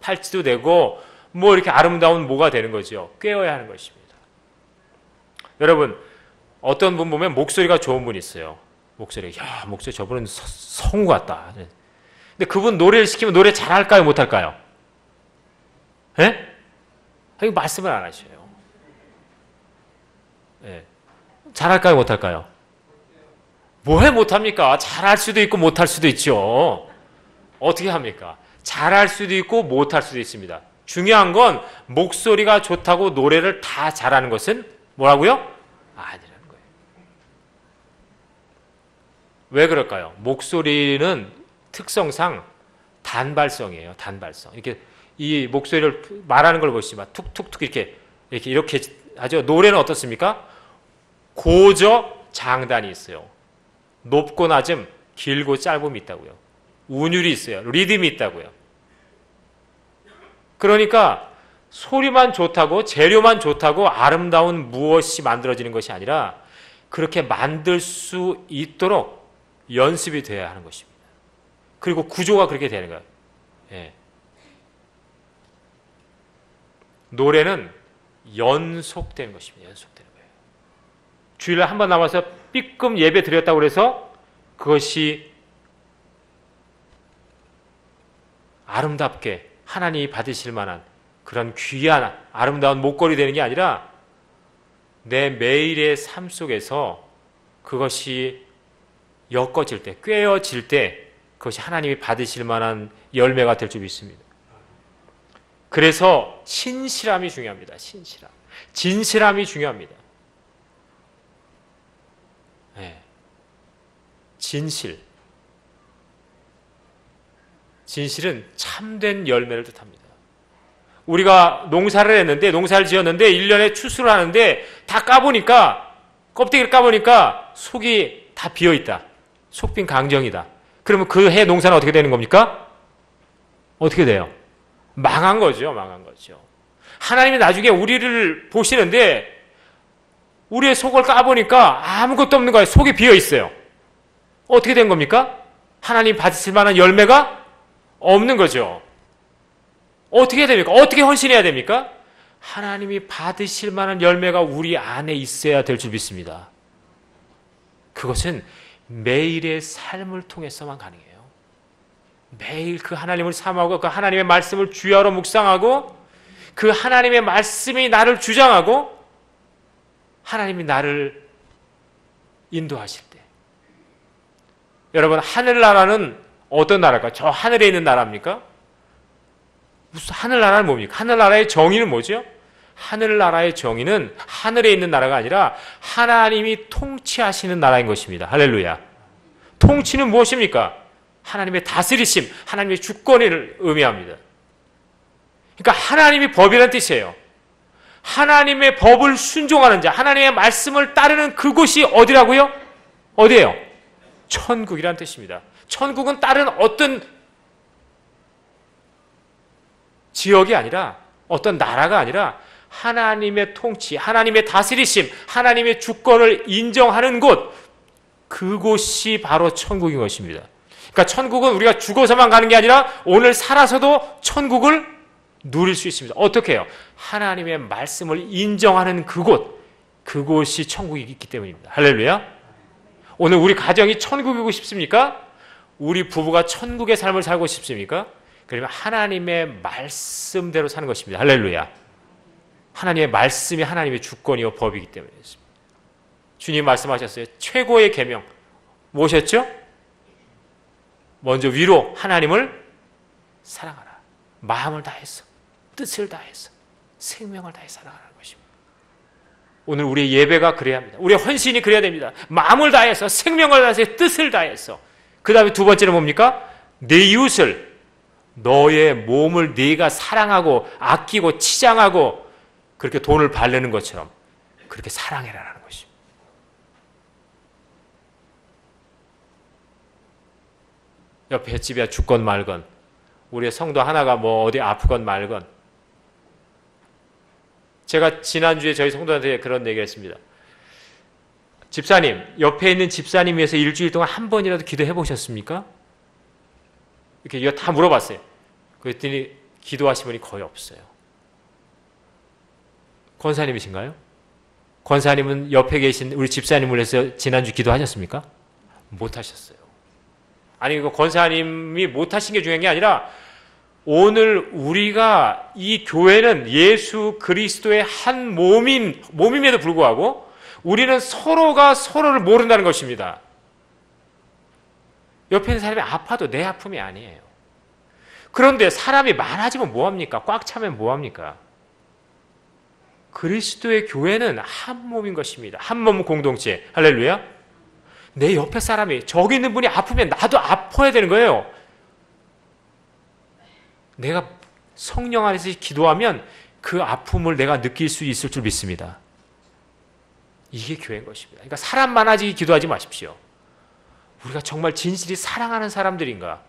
팔찌도 되고 뭐 이렇게 아름다운 뭐가 되는 거죠. 꿰어야 하는 것입니다. 여러분, 어떤 분 보면 목소리가 좋은 분이 있어요. 목소리 저분은 성우 같다. 근데 그분 노래를 시키면 노래 잘할까요? 못할까요? 예? 이거 말씀을 안 하셔요. 예. 잘할까요? 못할까요? 뭐해 못합니까? 잘할 수도 있고 못할 수도 있죠. 어떻게 합니까? 잘할 수도 있고 못할 수도 있습니다. 중요한 건 목소리가 좋다고 노래를 다 잘하는 것은 뭐라고요? 아니라는 거예요. 왜 그럴까요? 목소리는 특성상 단발성이에요. 단발성. 이렇게 이 목소리를 말하는 걸 보시면 툭툭툭 이렇게 하죠. 노래는 어떻습니까? 고저 장단이 있어요. 높고 낮음, 길고 짧음이 있다고요. 운율이 있어요. 리듬이 있다고요. 그러니까 소리만 좋다고, 재료만 좋다고 아름다운 무엇이 만들어지는 것이 아니라 그렇게 만들 수 있도록 연습이 돼야 하는 것입니다. 그리고 구조가 그렇게 되는 거예요. 예. 노래는 연속되는 것입니다. 연속되는 거예요. 주일날 한 번 남아서 삐끔 예배 드렸다고 해서 그것이 아름답게 하나님이 받으실 만한 그런 귀한 아름다운 목걸이 되는 게 아니라 내 매일의 삶 속에서 그것이 엮어질 때, 꿰어질 때 그것이 하나님이 받으실 만한 열매가 될 줄 믿습니다. 그래서 신실함이 중요합니다. 신실함. 진실함이 중요합니다. 네. 진실은 참된 열매를 뜻합니다. 우리가 농사를 했는데, 농사를 지었는데 1년에 추수를 하는데 다 까보니까, 껍데기를 까보니까 속이 다 비어있다. 속빈 강정이다. 그러면 그 해 농사는 어떻게 되는 겁니까? 어떻게 돼요? 망한 거죠. 망한 거죠. 하나님이 나중에 우리를 보시는데 우리의 속을 까보니까 아무것도 없는 거예요. 속이 비어있어요. 어떻게 된 겁니까? 하나님 받으실 만한 열매가 없는 거죠. 어떻게 해야 됩니까? 어떻게 헌신해야 됩니까? 하나님이 받으실 만한 열매가 우리 안에 있어야 될 줄 믿습니다. 그것은 매일의 삶을 통해서만 가능해요. 매일 그 하나님을 사모하고 그 하나님의 말씀을 주야로 묵상하고 그 하나님의 말씀이 나를 주장하고 하나님이 나를 인도하실 때. 여러분, 하늘나라는 어떤 나라일까요? 저 하늘에 있는 나라입니까? 무슨 하늘나라는 뭡니까? 하늘나라의 정의는 뭐죠? 하늘나라의 정의는 하늘에 있는 나라가 아니라 하나님이 통치하시는 나라인 것입니다. 할렐루야. 통치는 무엇입니까? 하나님의 다스리심, 하나님의 주권을 의미합니다. 그러니까 하나님이 법이라는 뜻이에요. 하나님의 법을 순종하는 자, 하나님의 말씀을 따르는 그곳이 어디라고요? 어디예요? 천국이라는 뜻입니다. 천국은 다른 어떤 지역이 아니라, 어떤 나라가 아니라 하나님의 통치, 하나님의 다스리심, 하나님의 주권을 인정하는 곳, 그곳이 바로 천국인 것입니다. 그러니까 천국은 우리가 죽어서만 가는 게 아니라 오늘 살아서도 천국을 누릴 수 있습니다. 어떻게 해요? 하나님의 말씀을 인정하는 그곳, 그곳이 천국이 있기 때문입니다. 할렐루야. 오늘 우리 가정이 천국이고 싶습니까? 우리 부부가 천국의 삶을 살고 싶습니까? 그러면 하나님의 말씀대로 사는 것입니다. 할렐루야. 하나님의 말씀이 하나님의 주권이요 법이기 때문에 그렇습니다. 주님 말씀하셨어요. 최고의 계명 무엇이었죠? 먼저 위로 하나님을 사랑하라. 마음을 다해서, 뜻을 다해서, 생명을 다해 사랑하라는 것입니다. 오늘 우리의 예배가 그래야 합니다. 우리의 헌신이 그래야 됩니다. 마음을 다해서, 생명을 다해서, 뜻을 다해서. 그 다음에 두 번째는 뭡니까? 내 이웃을 너의 몸을 네가 사랑하고 아끼고 치장하고 그렇게 돈을 바르는 것처럼 그렇게 사랑해라라는 것입니다. 옆에 집에 죽건 말건, 우리의 성도 하나가 뭐 어디 아프건 말건. 제가 지난주에 저희 성도한테 그런 얘기를 했습니다. 집사님, 옆에 있는 집사님 위해서 일주일 동안 한 번이라도 기도해 보셨습니까? 이렇게 이거 다 물어봤어요. 그랬더니 기도하신 분이 거의 없어요. 권사님이신가요? 권사님은 옆에 계신 우리 집사님을 위해서 지난주 기도하셨습니까? 못 하셨어요. 아니, 이거 권사님이 못 하신 게 중요한 게 아니라 오늘 우리가 이 교회는 예수 그리스도의 한 몸임에도 불구하고 우리는 서로가 서로를 모른다는 것입니다. 옆에 있는 사람이 아파도 내 아픔이 아니에요. 그런데 사람이 많아지면 뭐합니까? 꽉 차면 뭐합니까? 그리스도의 교회는 한 몸인 것입니다. 한 몸 공동체. 할렐루야. 내 옆에 사람이, 저기 있는 분이 아프면 나도 아파야 되는 거예요. 내가 성령 안에서 기도하면 그 아픔을 내가 느낄 수 있을 줄 믿습니다. 이게 교회인 것입니다. 그러니까 사람 많아지기 기도하지 마십시오. 우리가 정말 진실이 사랑하는 사람들인가?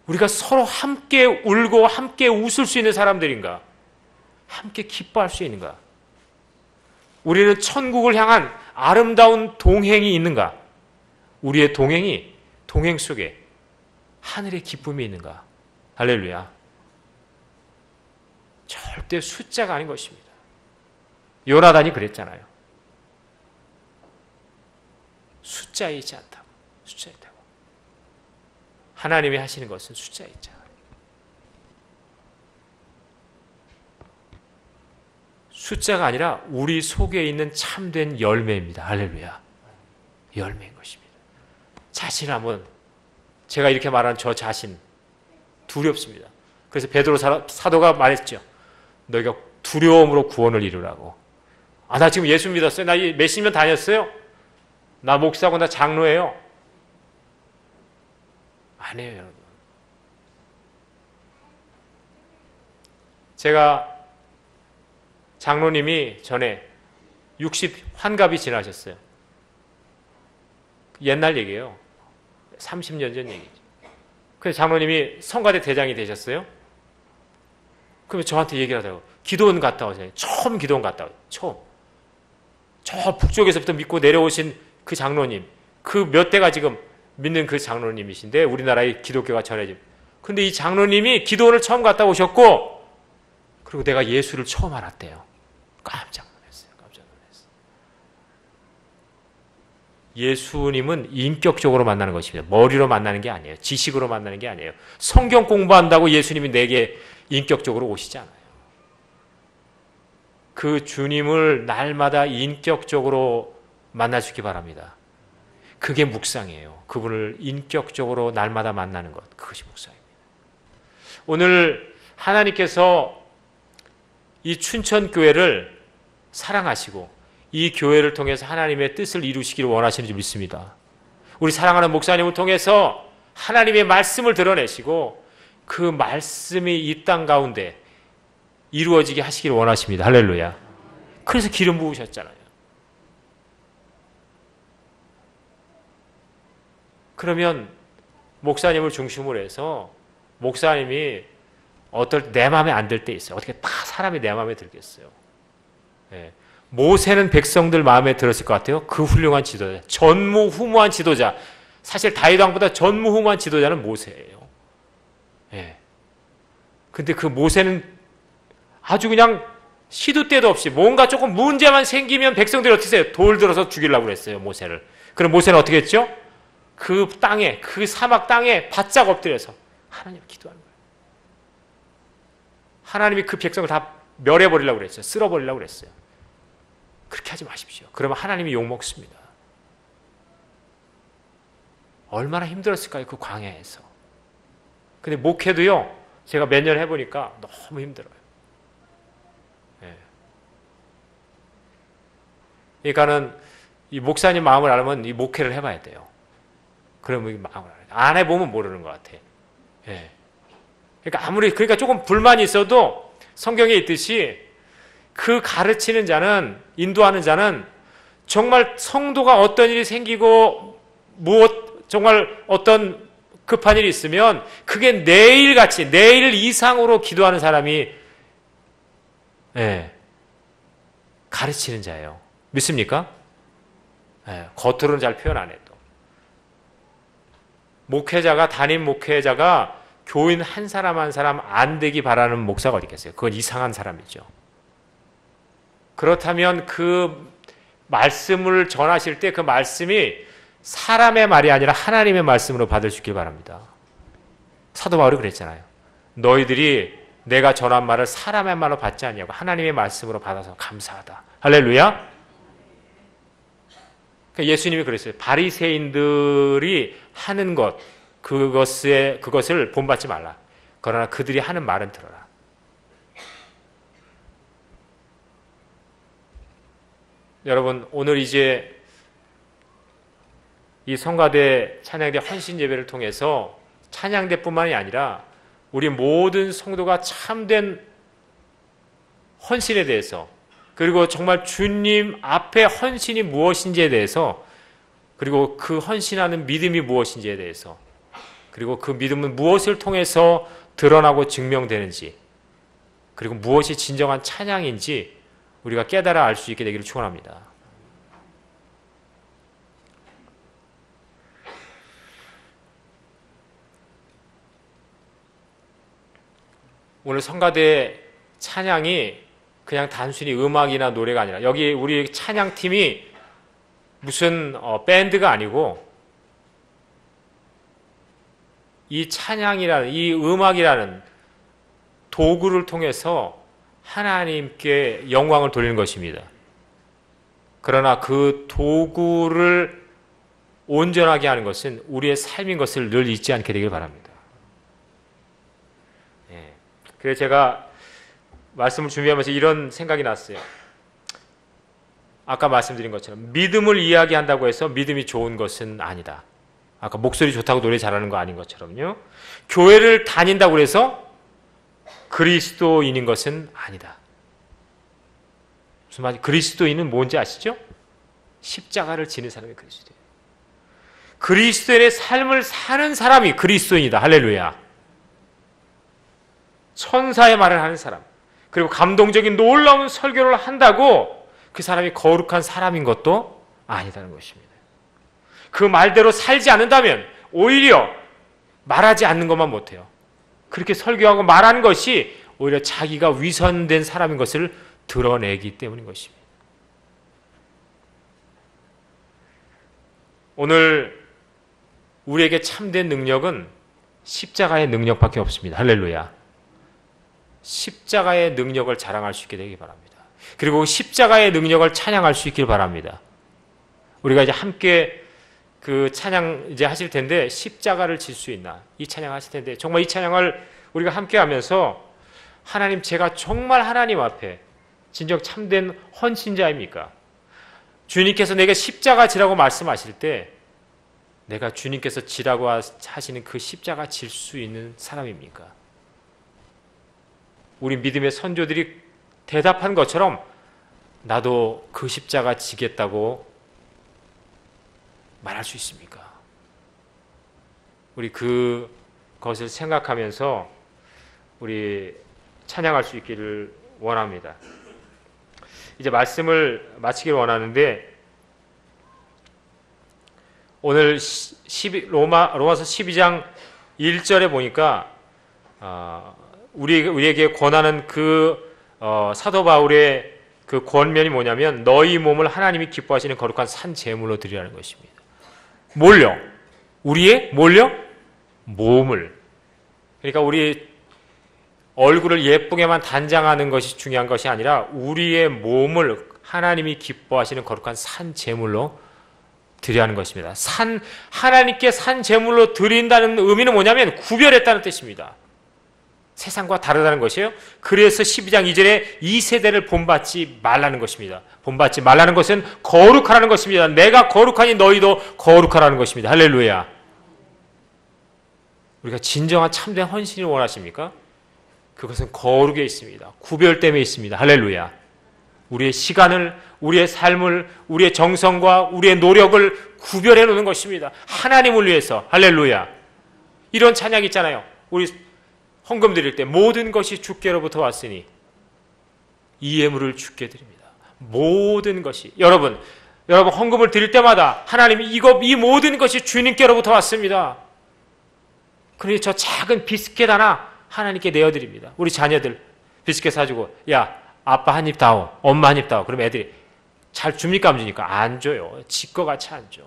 우리가 서로 함께 울고 함께 웃을 수 있는 사람들인가? 함께 기뻐할 수 있는가? 우리는 천국을 향한 아름다운 동행이 있는가? 우리의 동행 속에 하늘의 기쁨이 있는가? 할렐루야. 절대 숫자가 아닌 것입니다. 요나단이 그랬잖아요. 숫자에 있지 않다고. 숫자에 있다고. 하나님이 하시는 것은 숫자에 있지 않아요. 숫자가 아니라 우리 속에 있는 참된 열매입니다. 할렐루야. 열매인 것입니다. 자신 한번, 제가 이렇게 말하는 저 자신 두렵습니다. 그래서 베드로 사도가 말했죠. 너희가 두려움으로 구원을 이루라고. 아, 나 지금 예수 믿었어요. 나 몇십 년 다녔어요. 나 목사고 나 장로예요. 아니에요, 여러분. 제가 장로님이 전에 60 환갑이 지나셨어요. 옛날 얘기예요. 30년 전 얘기죠. 그래서 장로님이 성가대 대장이 되셨어요. 그러면 저한테 얘기를 하더라고요. 기도원 갔다 오세요. 처음 기도원 갔다 오세요. 처음. 저 북쪽에서부터 믿고 내려오신 그 장로님, 그 몇 대가 지금 믿는 그 장로님이신데 우리나라의 기독교가 전해집. 근데 이 장로님이 기도원을 처음 갔다 오셨고, 그리고 내가 예수를 처음 알았대요. 깜짝 놀랐어요. 깜짝 놀랐어요. 예수님은 인격적으로 만나는 것입니다. 머리로 만나는 게 아니에요. 지식으로 만나는 게 아니에요. 성경 공부한다고 예수님이 내게 인격적으로 오시지 않아요. 그 주님을 날마다 인격적으로 만나주기 바랍니다. 그게 묵상이에요. 그분을 인격적으로 날마다 만나는 것. 그것이 묵상입니다. 오늘 하나님께서 이 춘천교회를 사랑하시고 이 교회를 통해서 하나님의 뜻을 이루시기를 원하시는 줄 믿습니다. 우리 사랑하는 목사님을 통해서 하나님의 말씀을 드러내시고 그 말씀이 이 땅 가운데 이루어지게 하시기를 원하십니다. 할렐루야. 그래서 기름 부으셨잖아요. 그러면 목사님을 중심으로 해서 목사님이 어떨 내 마음에 안 들 때 있어요. 어떻게 다 사람이 내 마음에 들겠어요. 예. 모세는 백성들 마음에 들었을 것 같아요. 그 훌륭한 지도자, 전무후무한 지도자. 사실 다윗 왕보다 전무후무한 지도자는 모세예요. 예. 근데 그 모세는 아주 그냥 시도 때도 없이 뭔가 조금 문제만 생기면 백성들이 어떻게 해요? 돌 들어서 죽이려고 그랬어요, 모세를. 그럼 모세는 어떻게 했죠? 그 땅에, 그 사막 땅에 바짝 엎드려서 하나님을 기도하는 거예요. 하나님이 그 백성을 다 멸해버리려고 그랬어요. 쓸어버리려고 그랬어요. 그렇게 하지 마십시오. 그러면 하나님이 욕먹습니다. 얼마나 힘들었을까요? 그 광야에서. 근데 목회도요, 제가 몇 년 해보니까 너무 힘들어요. 예. 그러니까는 이 목사님 마음을 알면 이 목회를 해봐야 돼요. 그러면 이 마음을 알아요. 안 해보면 모르는 것 같아. 예. 그러니까 조금 불만이 있어도 성경에 있듯이 그 가르치는 자는, 인도하는 자는 정말 성도가 어떤 일이 생기고 정말 어떤 급한 일이 있으면 그게 내일같이, 내일 이상으로 기도하는 사람이 가르치는 자예요. 믿습니까? 겉으로는 잘 표현 안 해도. 담임 목회자가 교인 한 사람 한 사람 안 되기 바라는 목사가 어디 있겠어요? 그건 이상한 사람이죠. 그렇다면 그 말씀을 전하실 때 그 말씀이 사람의 말이 아니라 하나님의 말씀으로 받을 수 있길 바랍니다. 사도 바울이 그랬잖아요. 너희들이 내가 전한 말을 사람의 말로 받지 않냐고 하나님의 말씀으로 받아서 감사하다. 할렐루야. 예수님이 그랬어요. 바리새인들이 하는 것, 그것을 본받지 말라. 그러나 그들이 하는 말은 들어라. 여러분, 오늘 이제 이 성가대 찬양대 헌신 예배를 통해서 찬양대뿐만이 아니라 우리 모든 성도가 참된 헌신에 대해서, 그리고 정말 주님 앞에 헌신이 무엇인지에 대해서, 그리고 그 헌신하는 믿음이 무엇인지에 대해서, 그리고 그 믿음은 무엇을 통해서 드러나고 증명되는지, 그리고 무엇이 진정한 찬양인지 우리가 깨달아 알 수 있게 되기를 축원합니다. 오늘 성가대 찬양이 그냥 단순히 음악이나 노래가 아니라, 여기 우리 찬양팀이 무슨 밴드가 아니고 이 찬양이라는, 이 음악이라는 도구를 통해서 하나님께 영광을 돌리는 것입니다. 그러나 그 도구를 온전하게 하는 것은 우리의 삶인 것을 늘 잊지 않게 되길 바랍니다. 그래서 제가 말씀을 준비하면서 이런 생각이 났어요. 아까 말씀드린 것처럼 믿음을 이야기한다고 해서 믿음이 좋은 것은 아니다. 아까 목소리 좋다고 노래 잘하는 거 아닌 것처럼요. 교회를 다닌다고 해서 그리스도인인 것은 아니다. 무슨 말이지? 그리스도인은 뭔지 아시죠? 십자가를 지는 사람이 그리스도예요. 그리스도인의 삶을 사는 사람이 그리스도인이다. 할렐루야. 천사의 말을 하는 사람, 그리고 감동적인 놀라운 설교를 한다고 그 사람이 거룩한 사람인 것도 아니다는 것입니다. 그 말대로 살지 않는다면 오히려 말하지 않는 것만 못해요. 그렇게 설교하고 말하는 것이 오히려 자기가 위선된 사람인 것을 드러내기 때문인 것입니다. 오늘 우리에게 참된 능력은 십자가의 능력밖에 없습니다. 할렐루야. 십자가의 능력을 자랑할 수 있게 되기 바랍니다. 그리고 십자가의 능력을 찬양할 수 있길 바랍니다. 우리가 이제 함께 그 찬양 이제 하실 텐데, 십자가를 질 수 있나, 이 찬양 하실 텐데, 정말 이 찬양을 우리가 함께 하면서 하나님, 제가 정말 하나님 앞에 진정 참된 헌신자입니까? 주님께서 내게 십자가 지라고 말씀하실 때 내가 주님께서 지라고 하시는 그 십자가 질 수 있는 사람입니까? 우리 믿음의 선조들이 대답한 것처럼 나도 그 십자가 지겠다고 말할 수 있습니까? 우리 그것을 생각하면서 우리 찬양할 수 있기를 원합니다. 이제 말씀을 마치기를 원하는데, 오늘 로마서 12장 1절에 보니까 우리에게 권하는 사도 바울의 그 권면이 뭐냐면, 너희 몸을 하나님이 기뻐하시는 거룩한 산 제물로 드리라는 것입니다. 뭘요? 우리의 뭘요? 몸을. 그러니까 우리 얼굴을 예쁘게만 단장하는 것이 중요한 것이 아니라 우리의 몸을 하나님이 기뻐하시는 거룩한 산 제물로 드리라는 것입니다. 하나님께 산 제물로 드린다는 의미는 뭐냐면 구별했다는 뜻입니다. 세상과 다르다는 것이에요. 그래서 12장 2절에 이 세대를 본받지 말라는 것입니다. 본받지 말라는 것은 거룩하라는 것입니다. 내가 거룩하니 너희도 거룩하라는 것입니다. 할렐루야. 우리가 진정한 참된 헌신을 원하십니까? 그것은 거룩에 있습니다. 구별됨에 있습니다. 할렐루야. 우리의 시간을, 우리의 삶을, 우리의 정성과 우리의 노력을 구별해 놓는 것입니다. 하나님을 위해서. 할렐루야. 이런 찬양 있잖아요. 우리 헌금 드릴 때 모든 것이 주께로부터 왔으니 이 예물을 주께 드립니다. 모든 것이. 여러분 헌금을 드릴 때마다 하나님이 이 모든 것이 주님께로부터 왔습니다. 그러니 저 작은 비스켓 하나 하나님께 내어드립니다. 우리 자녀들 비스켓 사주고, 야, 아빠 한 입 다오, 엄마 한 입 다오. 그럼 애들이 잘 줍니까 안 주니까? 안 줘요. 지 거 같이 안 줘.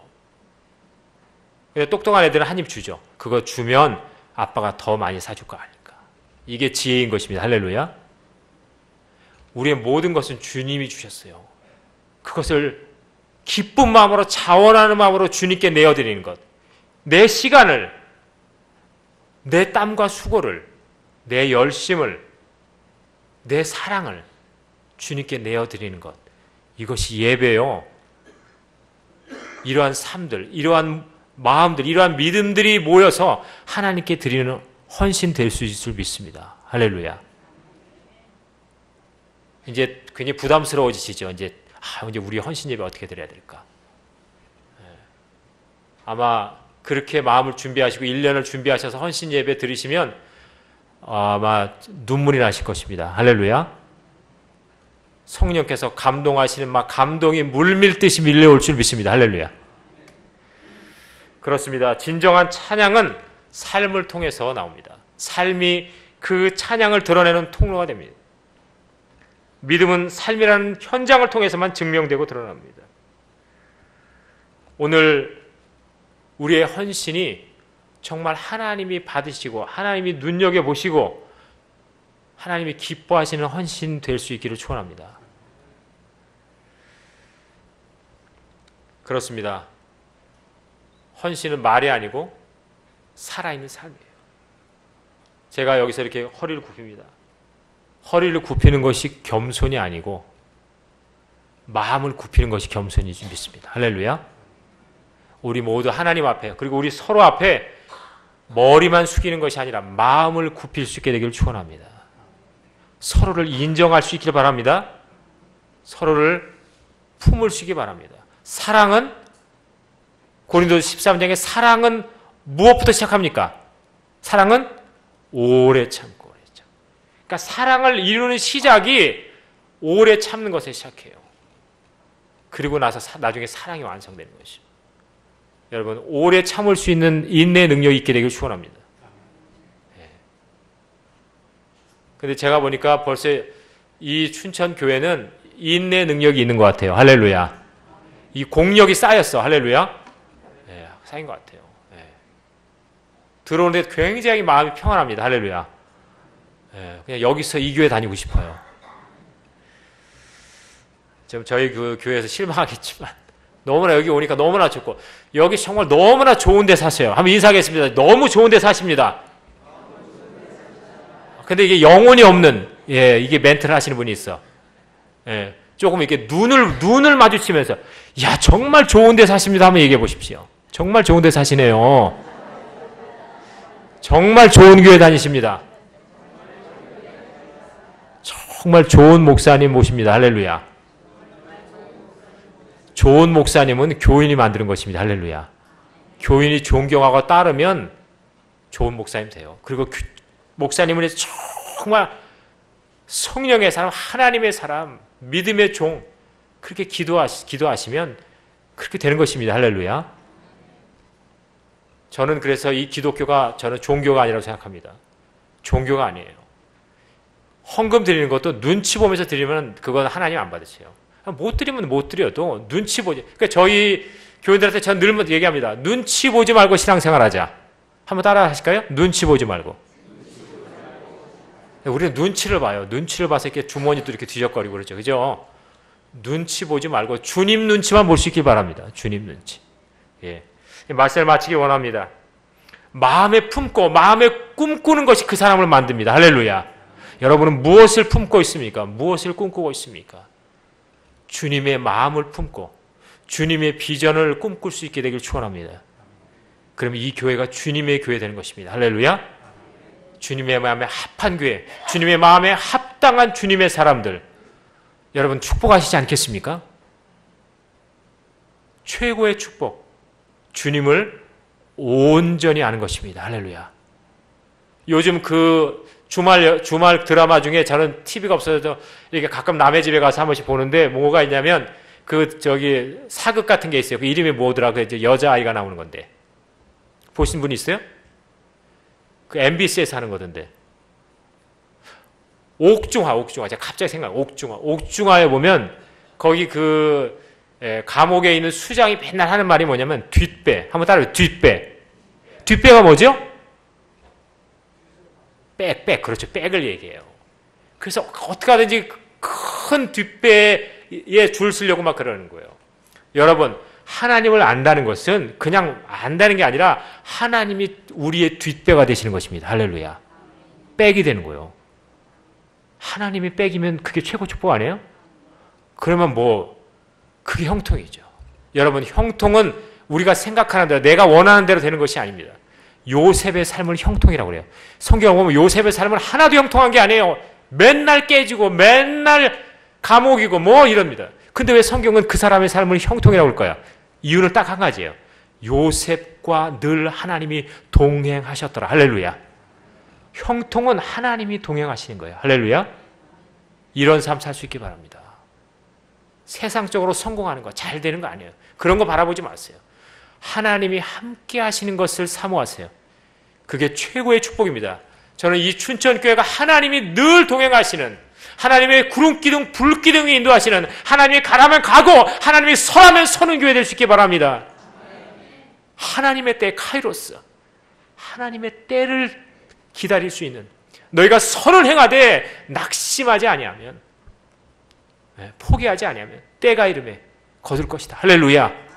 근데 똑똑한 애들은 한 입 주죠. 그거 주면 아빠가 더 많이 사줄 거 아닐까. 이게 지혜인 것입니다. 할렐루야. 우리의 모든 것은 주님이 주셨어요. 그것을 기쁜 마음으로, 자원하는 마음으로 주님께 내어드리는 것. 내 시간을, 내 땀과 수고를, 내 열심을, 내 사랑을 주님께 내어드리는 것. 이것이 예배요. 이러한 삶들, 이러한 마음들, 이러한 믿음들이 모여서 하나님께 드리는 헌신 될 수 있을 믿습니다. 할렐루야. 이제 굉장히 부담스러워지시죠. 이제 우리 헌신 예배 어떻게 드려야 될까? 아마 그렇게 마음을 준비하시고 1년을 준비하셔서 헌신 예배 드리시면 아마 눈물이 나실 것입니다. 할렐루야. 성령께서 감동하시는 막 감동이 물밀듯이 밀려올 줄 믿습니다. 할렐루야. 그렇습니다. 진정한 찬양은 삶을 통해서 나옵니다. 삶이 그 찬양을 드러내는 통로가 됩니다. 믿음은 삶이라는 현장을 통해서만 증명되고 드러납니다. 오늘 우리의 헌신이 정말 하나님이 받으시고 하나님이 눈여겨보시고 하나님이 기뻐하시는 헌신 될 수 있기를 축원합니다. 그렇습니다. 헌신은 말이 아니고 살아있는 삶이에요. 제가 여기서 이렇게 허리를 굽힙니다. 허리를 굽히는 것이 겸손이 아니고 마음을 굽히는 것이 겸손이 믿습니다. 할렐루야. 우리 모두 하나님 앞에, 그리고 우리 서로 앞에 머리만 숙이는 것이 아니라 마음을 굽힐 수 있게 되기를 축원합니다. 서로를 인정할 수 있기를 바랍니다. 서로를 품을 수 있기 바랍니다. 사랑은, 고린도서 13장에 사랑은 무엇부터 시작합니까? 사랑은 오래 참고 오래 참. 그러니까 사랑을 이루는 시작이 오래 참는 것에 시작해요. 그리고 나서 나중에 사랑이 완성되는 것이죠. 여러분, 오래 참을 수 있는 인내 능력이 있게 되길 축원합니다. 근데 제가 보니까 벌써 이 춘천 교회는 인내 능력이 있는 것 같아요. 할렐루야. 이 공력이 쌓였어. 할렐루야. 쌓인 것 같아요. 들어오는데 굉장히 마음이 평안합니다. 할렐루야. 그냥 여기서 이 교회 다니고 싶어요. 지금 저희 그 교회에서 실망하겠지만 너무나 여기 오니까 너무나 좋고, 여기 정말 너무나 좋은 데 사세요. 한번 인사하겠습니다. 너무 좋은 데 사십니다. 근데 이게 영혼이 없는, 이게 멘트를 하시는 분이 있어. 조금 이렇게 눈을 마주치면서, 야, 정말 좋은 데 사십니다. 한번 얘기해 보십시오. 정말 좋은 데 사시네요. 정말 좋은 교회 다니십니다. 정말 좋은 목사님 모십니다. 할렐루야. 좋은 목사님은 교인이 만드는 것입니다. 할렐루야. 교인이 존경하고 따르면 좋은 목사님 돼요. 그리고 목사님은 정말 성령의 사람, 하나님의 사람, 믿음의 종, 그렇게 기도하시면 그렇게 되는 것입니다. 할렐루야. 저는 그래서 이 기독교가, 저는 종교가 아니라고 생각합니다. 종교가 아니에요. 헌금 드리는 것도 눈치 보면서 드리면 그건 하나님 안 받으세요. 못 드리면 못 드려도 눈치 보지. 그러니까 저희 교인들한테 저는 늘 얘기합니다. 눈치 보지 말고 신앙생활 하자. 한번 따라 하실까요? 눈치 보지 말고. 우리는 눈치를 봐요. 눈치를 봐서 이렇게 주머니도 이렇게 뒤적거리고 그러죠. 그죠? 눈치 보지 말고 주님 눈치만 볼 수 있길 바랍니다. 주님 눈치. 말씀을 마치기 원합니다. 마음에 품고 마음에 꿈꾸는 것이 그 사람을 만듭니다. 할렐루야. 여러분은 무엇을 품고 있습니까? 무엇을 꿈꾸고 있습니까? 주님의 마음을 품고 주님의 비전을 꿈꿀 수 있게 되길 축원합니다. 그러면 이 교회가 주님의 교회 되는 것입니다. 할렐루야. 주님의 마음에 합한 교회, 주님의 마음에 합당한 주님의 사람들, 여러분 축복하시지 않겠습니까? 최고의 축복, 주님을 온전히 아는 것입니다. 할렐루야. 요즘 그 주말 드라마 중에 저는 TV가 없어서 이렇게 가끔 남의 집에 가서 한 번씩 보는데 뭐가 있냐면 사극 같은 게 있어요. 그 이름이 뭐더라? 그 여자아이가 나오는 건데. 보신 분 있어요? 그 MBC에서 하는 거던데. 옥중화. 제가 갑자기 옥중화에 보면 거기 감옥에 있는 수장이 맨날 하는 말이 뭐냐면 뒷배. 한번 따라해요. 뒷배. 뒷배가 뭐죠? 백. 그렇죠. 백을 얘기해요. 그래서 어떻게 하든지 큰 뒷배에 줄 서려고 막 그러는 거예요. 여러분, 하나님을 안다는 것은 그냥 안다는 게 아니라 하나님이 우리의 뒷배가 되시는 것입니다. 할렐루야. 백이 되는 거예요. 하나님이 백이면 그게 최고 축복 아니에요? 그러면 그게 형통이죠. 여러분, 형통은 우리가 생각하는 대로, 내가 원하는 대로 되는 것이 아닙니다. 요셉의 삶을 형통이라고 그래요. 성경을 보면 요셉의 삶은 하나도 형통한 게 아니에요. 맨날 깨지고 맨날 감옥이고 이럽니다. 근데 왜 성경은 그 사람의 삶을 형통이라고 할 거야? 이유는 딱 한 가지예요. 요셉과 늘 하나님이 동행하셨더라. 할렐루야. 형통은 하나님이 동행하시는 거예요. 할렐루야. 이런 삶 살 수 있기 바랍니다. 세상적으로 성공하는 거, 잘 되는 거 아니에요. 그런 거 바라보지 마세요. 하나님이 함께 하시는 것을 사모하세요. 그게 최고의 축복입니다. 저는 이 춘천교회가 하나님이 늘 동행하시는, 하나님의 구름기둥, 불기둥이 인도하시는, 하나님이 가라면 가고 하나님이 서라면 서는 교회 될 수 있기 바랍니다. 하나님의 때, 카이로스, 하나님의 때를 기다릴 수 있는, 너희가 선을 행하되 낙심하지 아니하면, 포기하지 아니하면 때가 이름에 거둘 것이다. 할렐루야.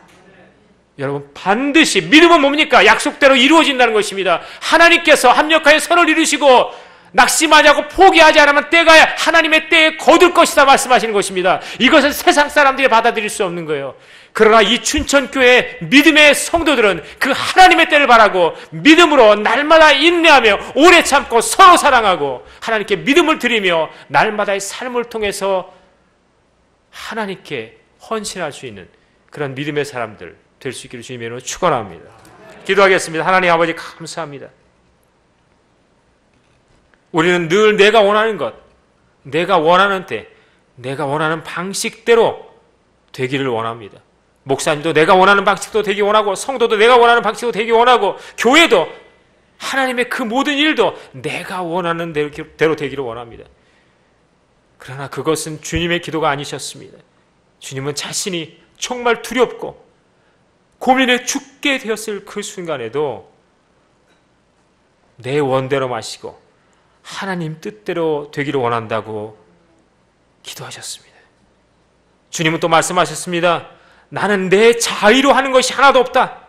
여러분, 반드시 믿음은 뭡니까? 약속대로 이루어진다는 것입니다. 하나님께서 합력하여 선을 이루시고 낙심하지 않고 포기하지 않으면 때가 하나님의 때에 거둘 것이다 말씀하시는 것입니다. 이것은 세상 사람들이 받아들일 수 없는 거예요. 그러나 이 춘천교회 믿음의 성도들은 그 하나님의 때를 바라고 믿음으로 날마다 인내하며 오래 참고 서로 사랑하고 하나님께 믿음을 드리며 날마다의 삶을 통해서 하나님께 헌신할 수 있는 그런 믿음의 사람들 될 수 있기를 주님의 이름으로 축원합니다. 기도하겠습니다. 하나님 아버지 감사합니다. 우리는 늘 내가 원하는 것, 내가 원하는 때, 내가 원하는 방식대로 되기를 원합니다. 목사님도 내가 원하는 방식도 되기 원하고, 성도도 내가 원하는 방식도 되기 원하고, 교회도 하나님의 그 모든 일도 내가 원하는 대로 되기를 원합니다. 그러나 그것은 주님의 기도가 아니셨습니다. 주님은 자신이 정말 두렵고 고민에 죽게 되었을 그 순간에도 내 원대로 마시고 하나님 뜻대로 되기를 원한다고 기도하셨습니다. 주님은 또 말씀하셨습니다. 나는 내 자의로 하는 것이 하나도 없다.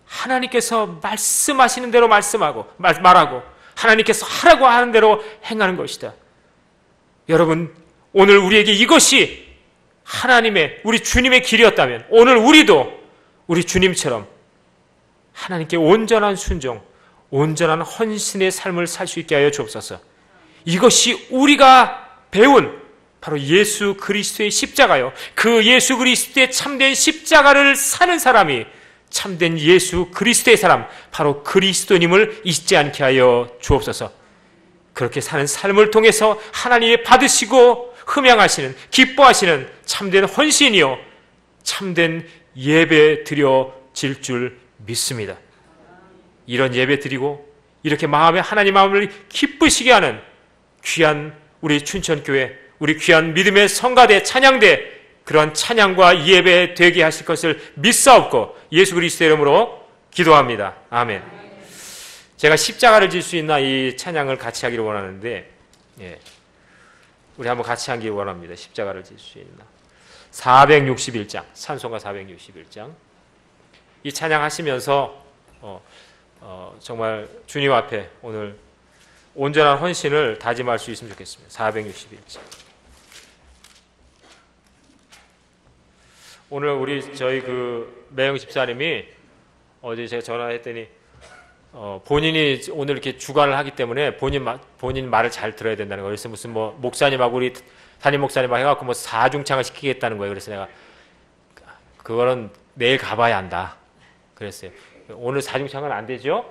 하나님께서 말씀하시는 대로 말하고 하나님께서 하라고 하는 대로 행하는 것이다. 여러분, 오늘 우리에게 이것이 하나님의, 우리 주님의 길이었다면 오늘 우리도 우리 주님처럼 하나님께 온전한 순종, 온전한 헌신의 삶을 살 수 있게 하여 주옵소서. 이것이 우리가 배운 바로 예수 그리스도의 십자가요. 그 예수 그리스도의 참된 십자가를 사는 사람이 참된 예수 그리스도의 사람, 바로 그리스도님을 잊지 않게 하여 주옵소서. 그렇게 사는 삶을 통해서 하나님이 받으시고 흠양하시는, 기뻐하시는 참된 헌신이요, 참된 예배 드려질 줄 믿습니다. 이런 예배 드리고 이렇게 마음에 하나님 마음을 기쁘시게 하는 귀한 우리 춘천교회, 우리 귀한 믿음의 성가대, 찬양대, 그런 찬양과 예배 되게 하실 것을 믿사옵고 예수 그리스도의 이름으로 기도합니다. 아멘. 제가 십자가를 질 수 있나 이 찬양을 같이 하기를 원하는데, 우리 한번 같이 하기를 원합니다. 십자가를 질 수 있나. 461장, 찬송가 461장. 이 찬양 하시면서 정말 주님 앞에 오늘 온전한 헌신을 다짐할 수 있으면 좋겠습니다. 461장. 오늘 저희 그 매영 집사님이 어제 제가 전화했더니 본인이 오늘 이렇게 주관을 하기 때문에 본인 말을 잘 들어야 된다는 거예요. 그래서 무슨 뭐 목사님하고 우리 담임 목사님하고 해갖고 뭐 사중창을 시키겠다는 거예요. 그래서 내가 그거는 내일 가봐야 한다 그랬어요. 오늘 사중창은 안 되죠?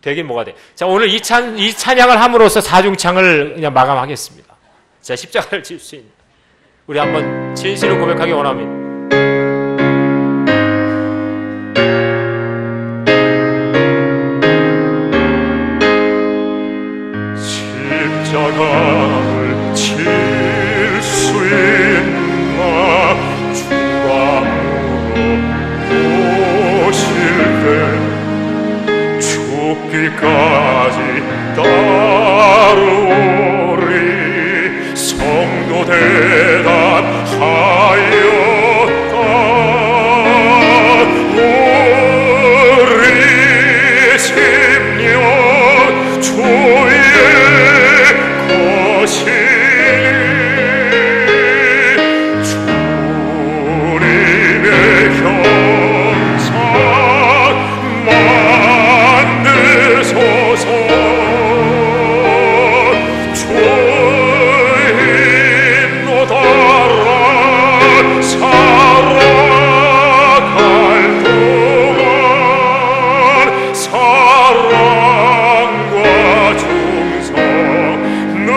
되긴 뭐가 돼. 자, 오늘 이 찬양을 함으로써 사중창을 그냥 마감하겠습니다. 자, 십자가를 질 수 있는 우리 한번 진실을 고백하기 원합니다. 십자가를 칠 수 있나 주가 물어보실 때 죽기까지 따르오리 성도 대답하였다 우리 십년 주의 주님의 형상 만드소서 주의 인도 따라 살아갈 동안 사랑과 충성 늘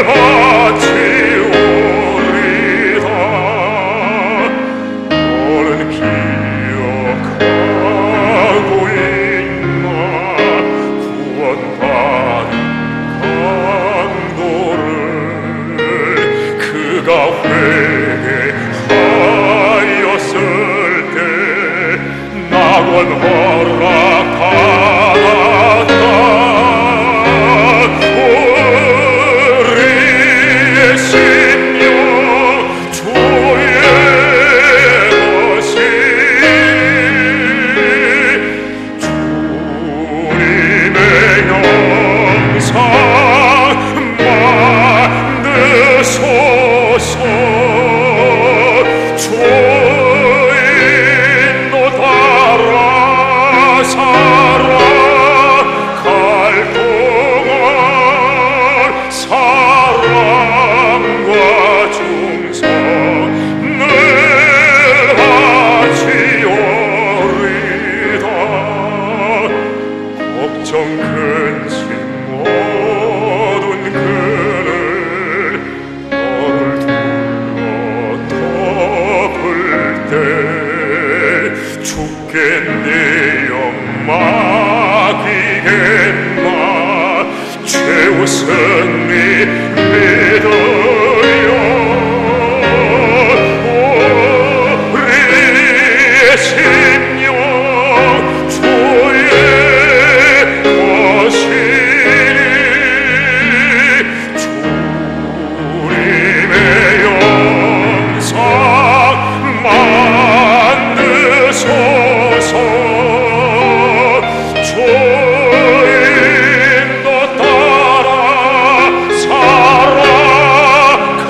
바치오리다. 너는 기억하고 있나 구원받은 강도를 그가 회개하였을 때 낙원 허락받았다. 우리의 심령 주의 것이니 주님의 형상 만드소서 주의 인도 따라 살아갈 동안 사랑과 충성 늘 바치오리다. 걱정 근심 모든 그늘 너를 둘러 덮을 때 죽겠네요 막이겠나 최후 승리 믿어요. 우리의 심령 주의 것이니 주님의 영상 만드소서 주의 인도 따라 살아갈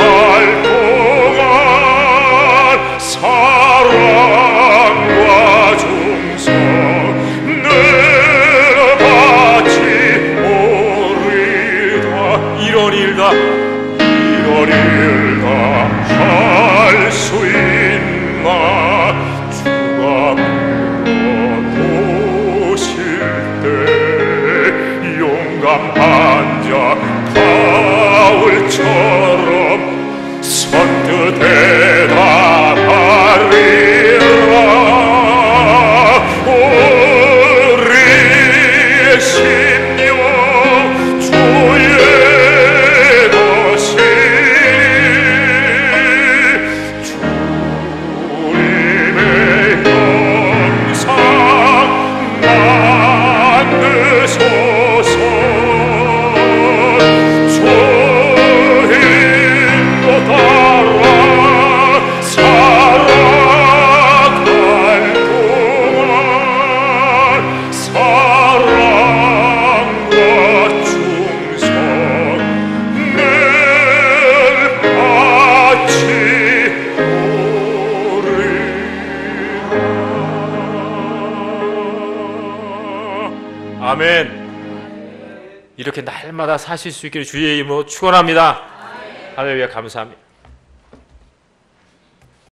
동안 사랑과 충성 늘 바치오리다. 이런 일다 할 수 있나 주가 물어보실 때 용감한 자 바울처럼 선뜻 대답하리라. 우리의 심령 주의 것이니 주님의 형상 만드소서 주의 인도 따라 살아갈 동안 사랑과 이렇게 날마다 사실 수 있기를 주의 이름으로 축원합니다. 할렐루야 감사합니다.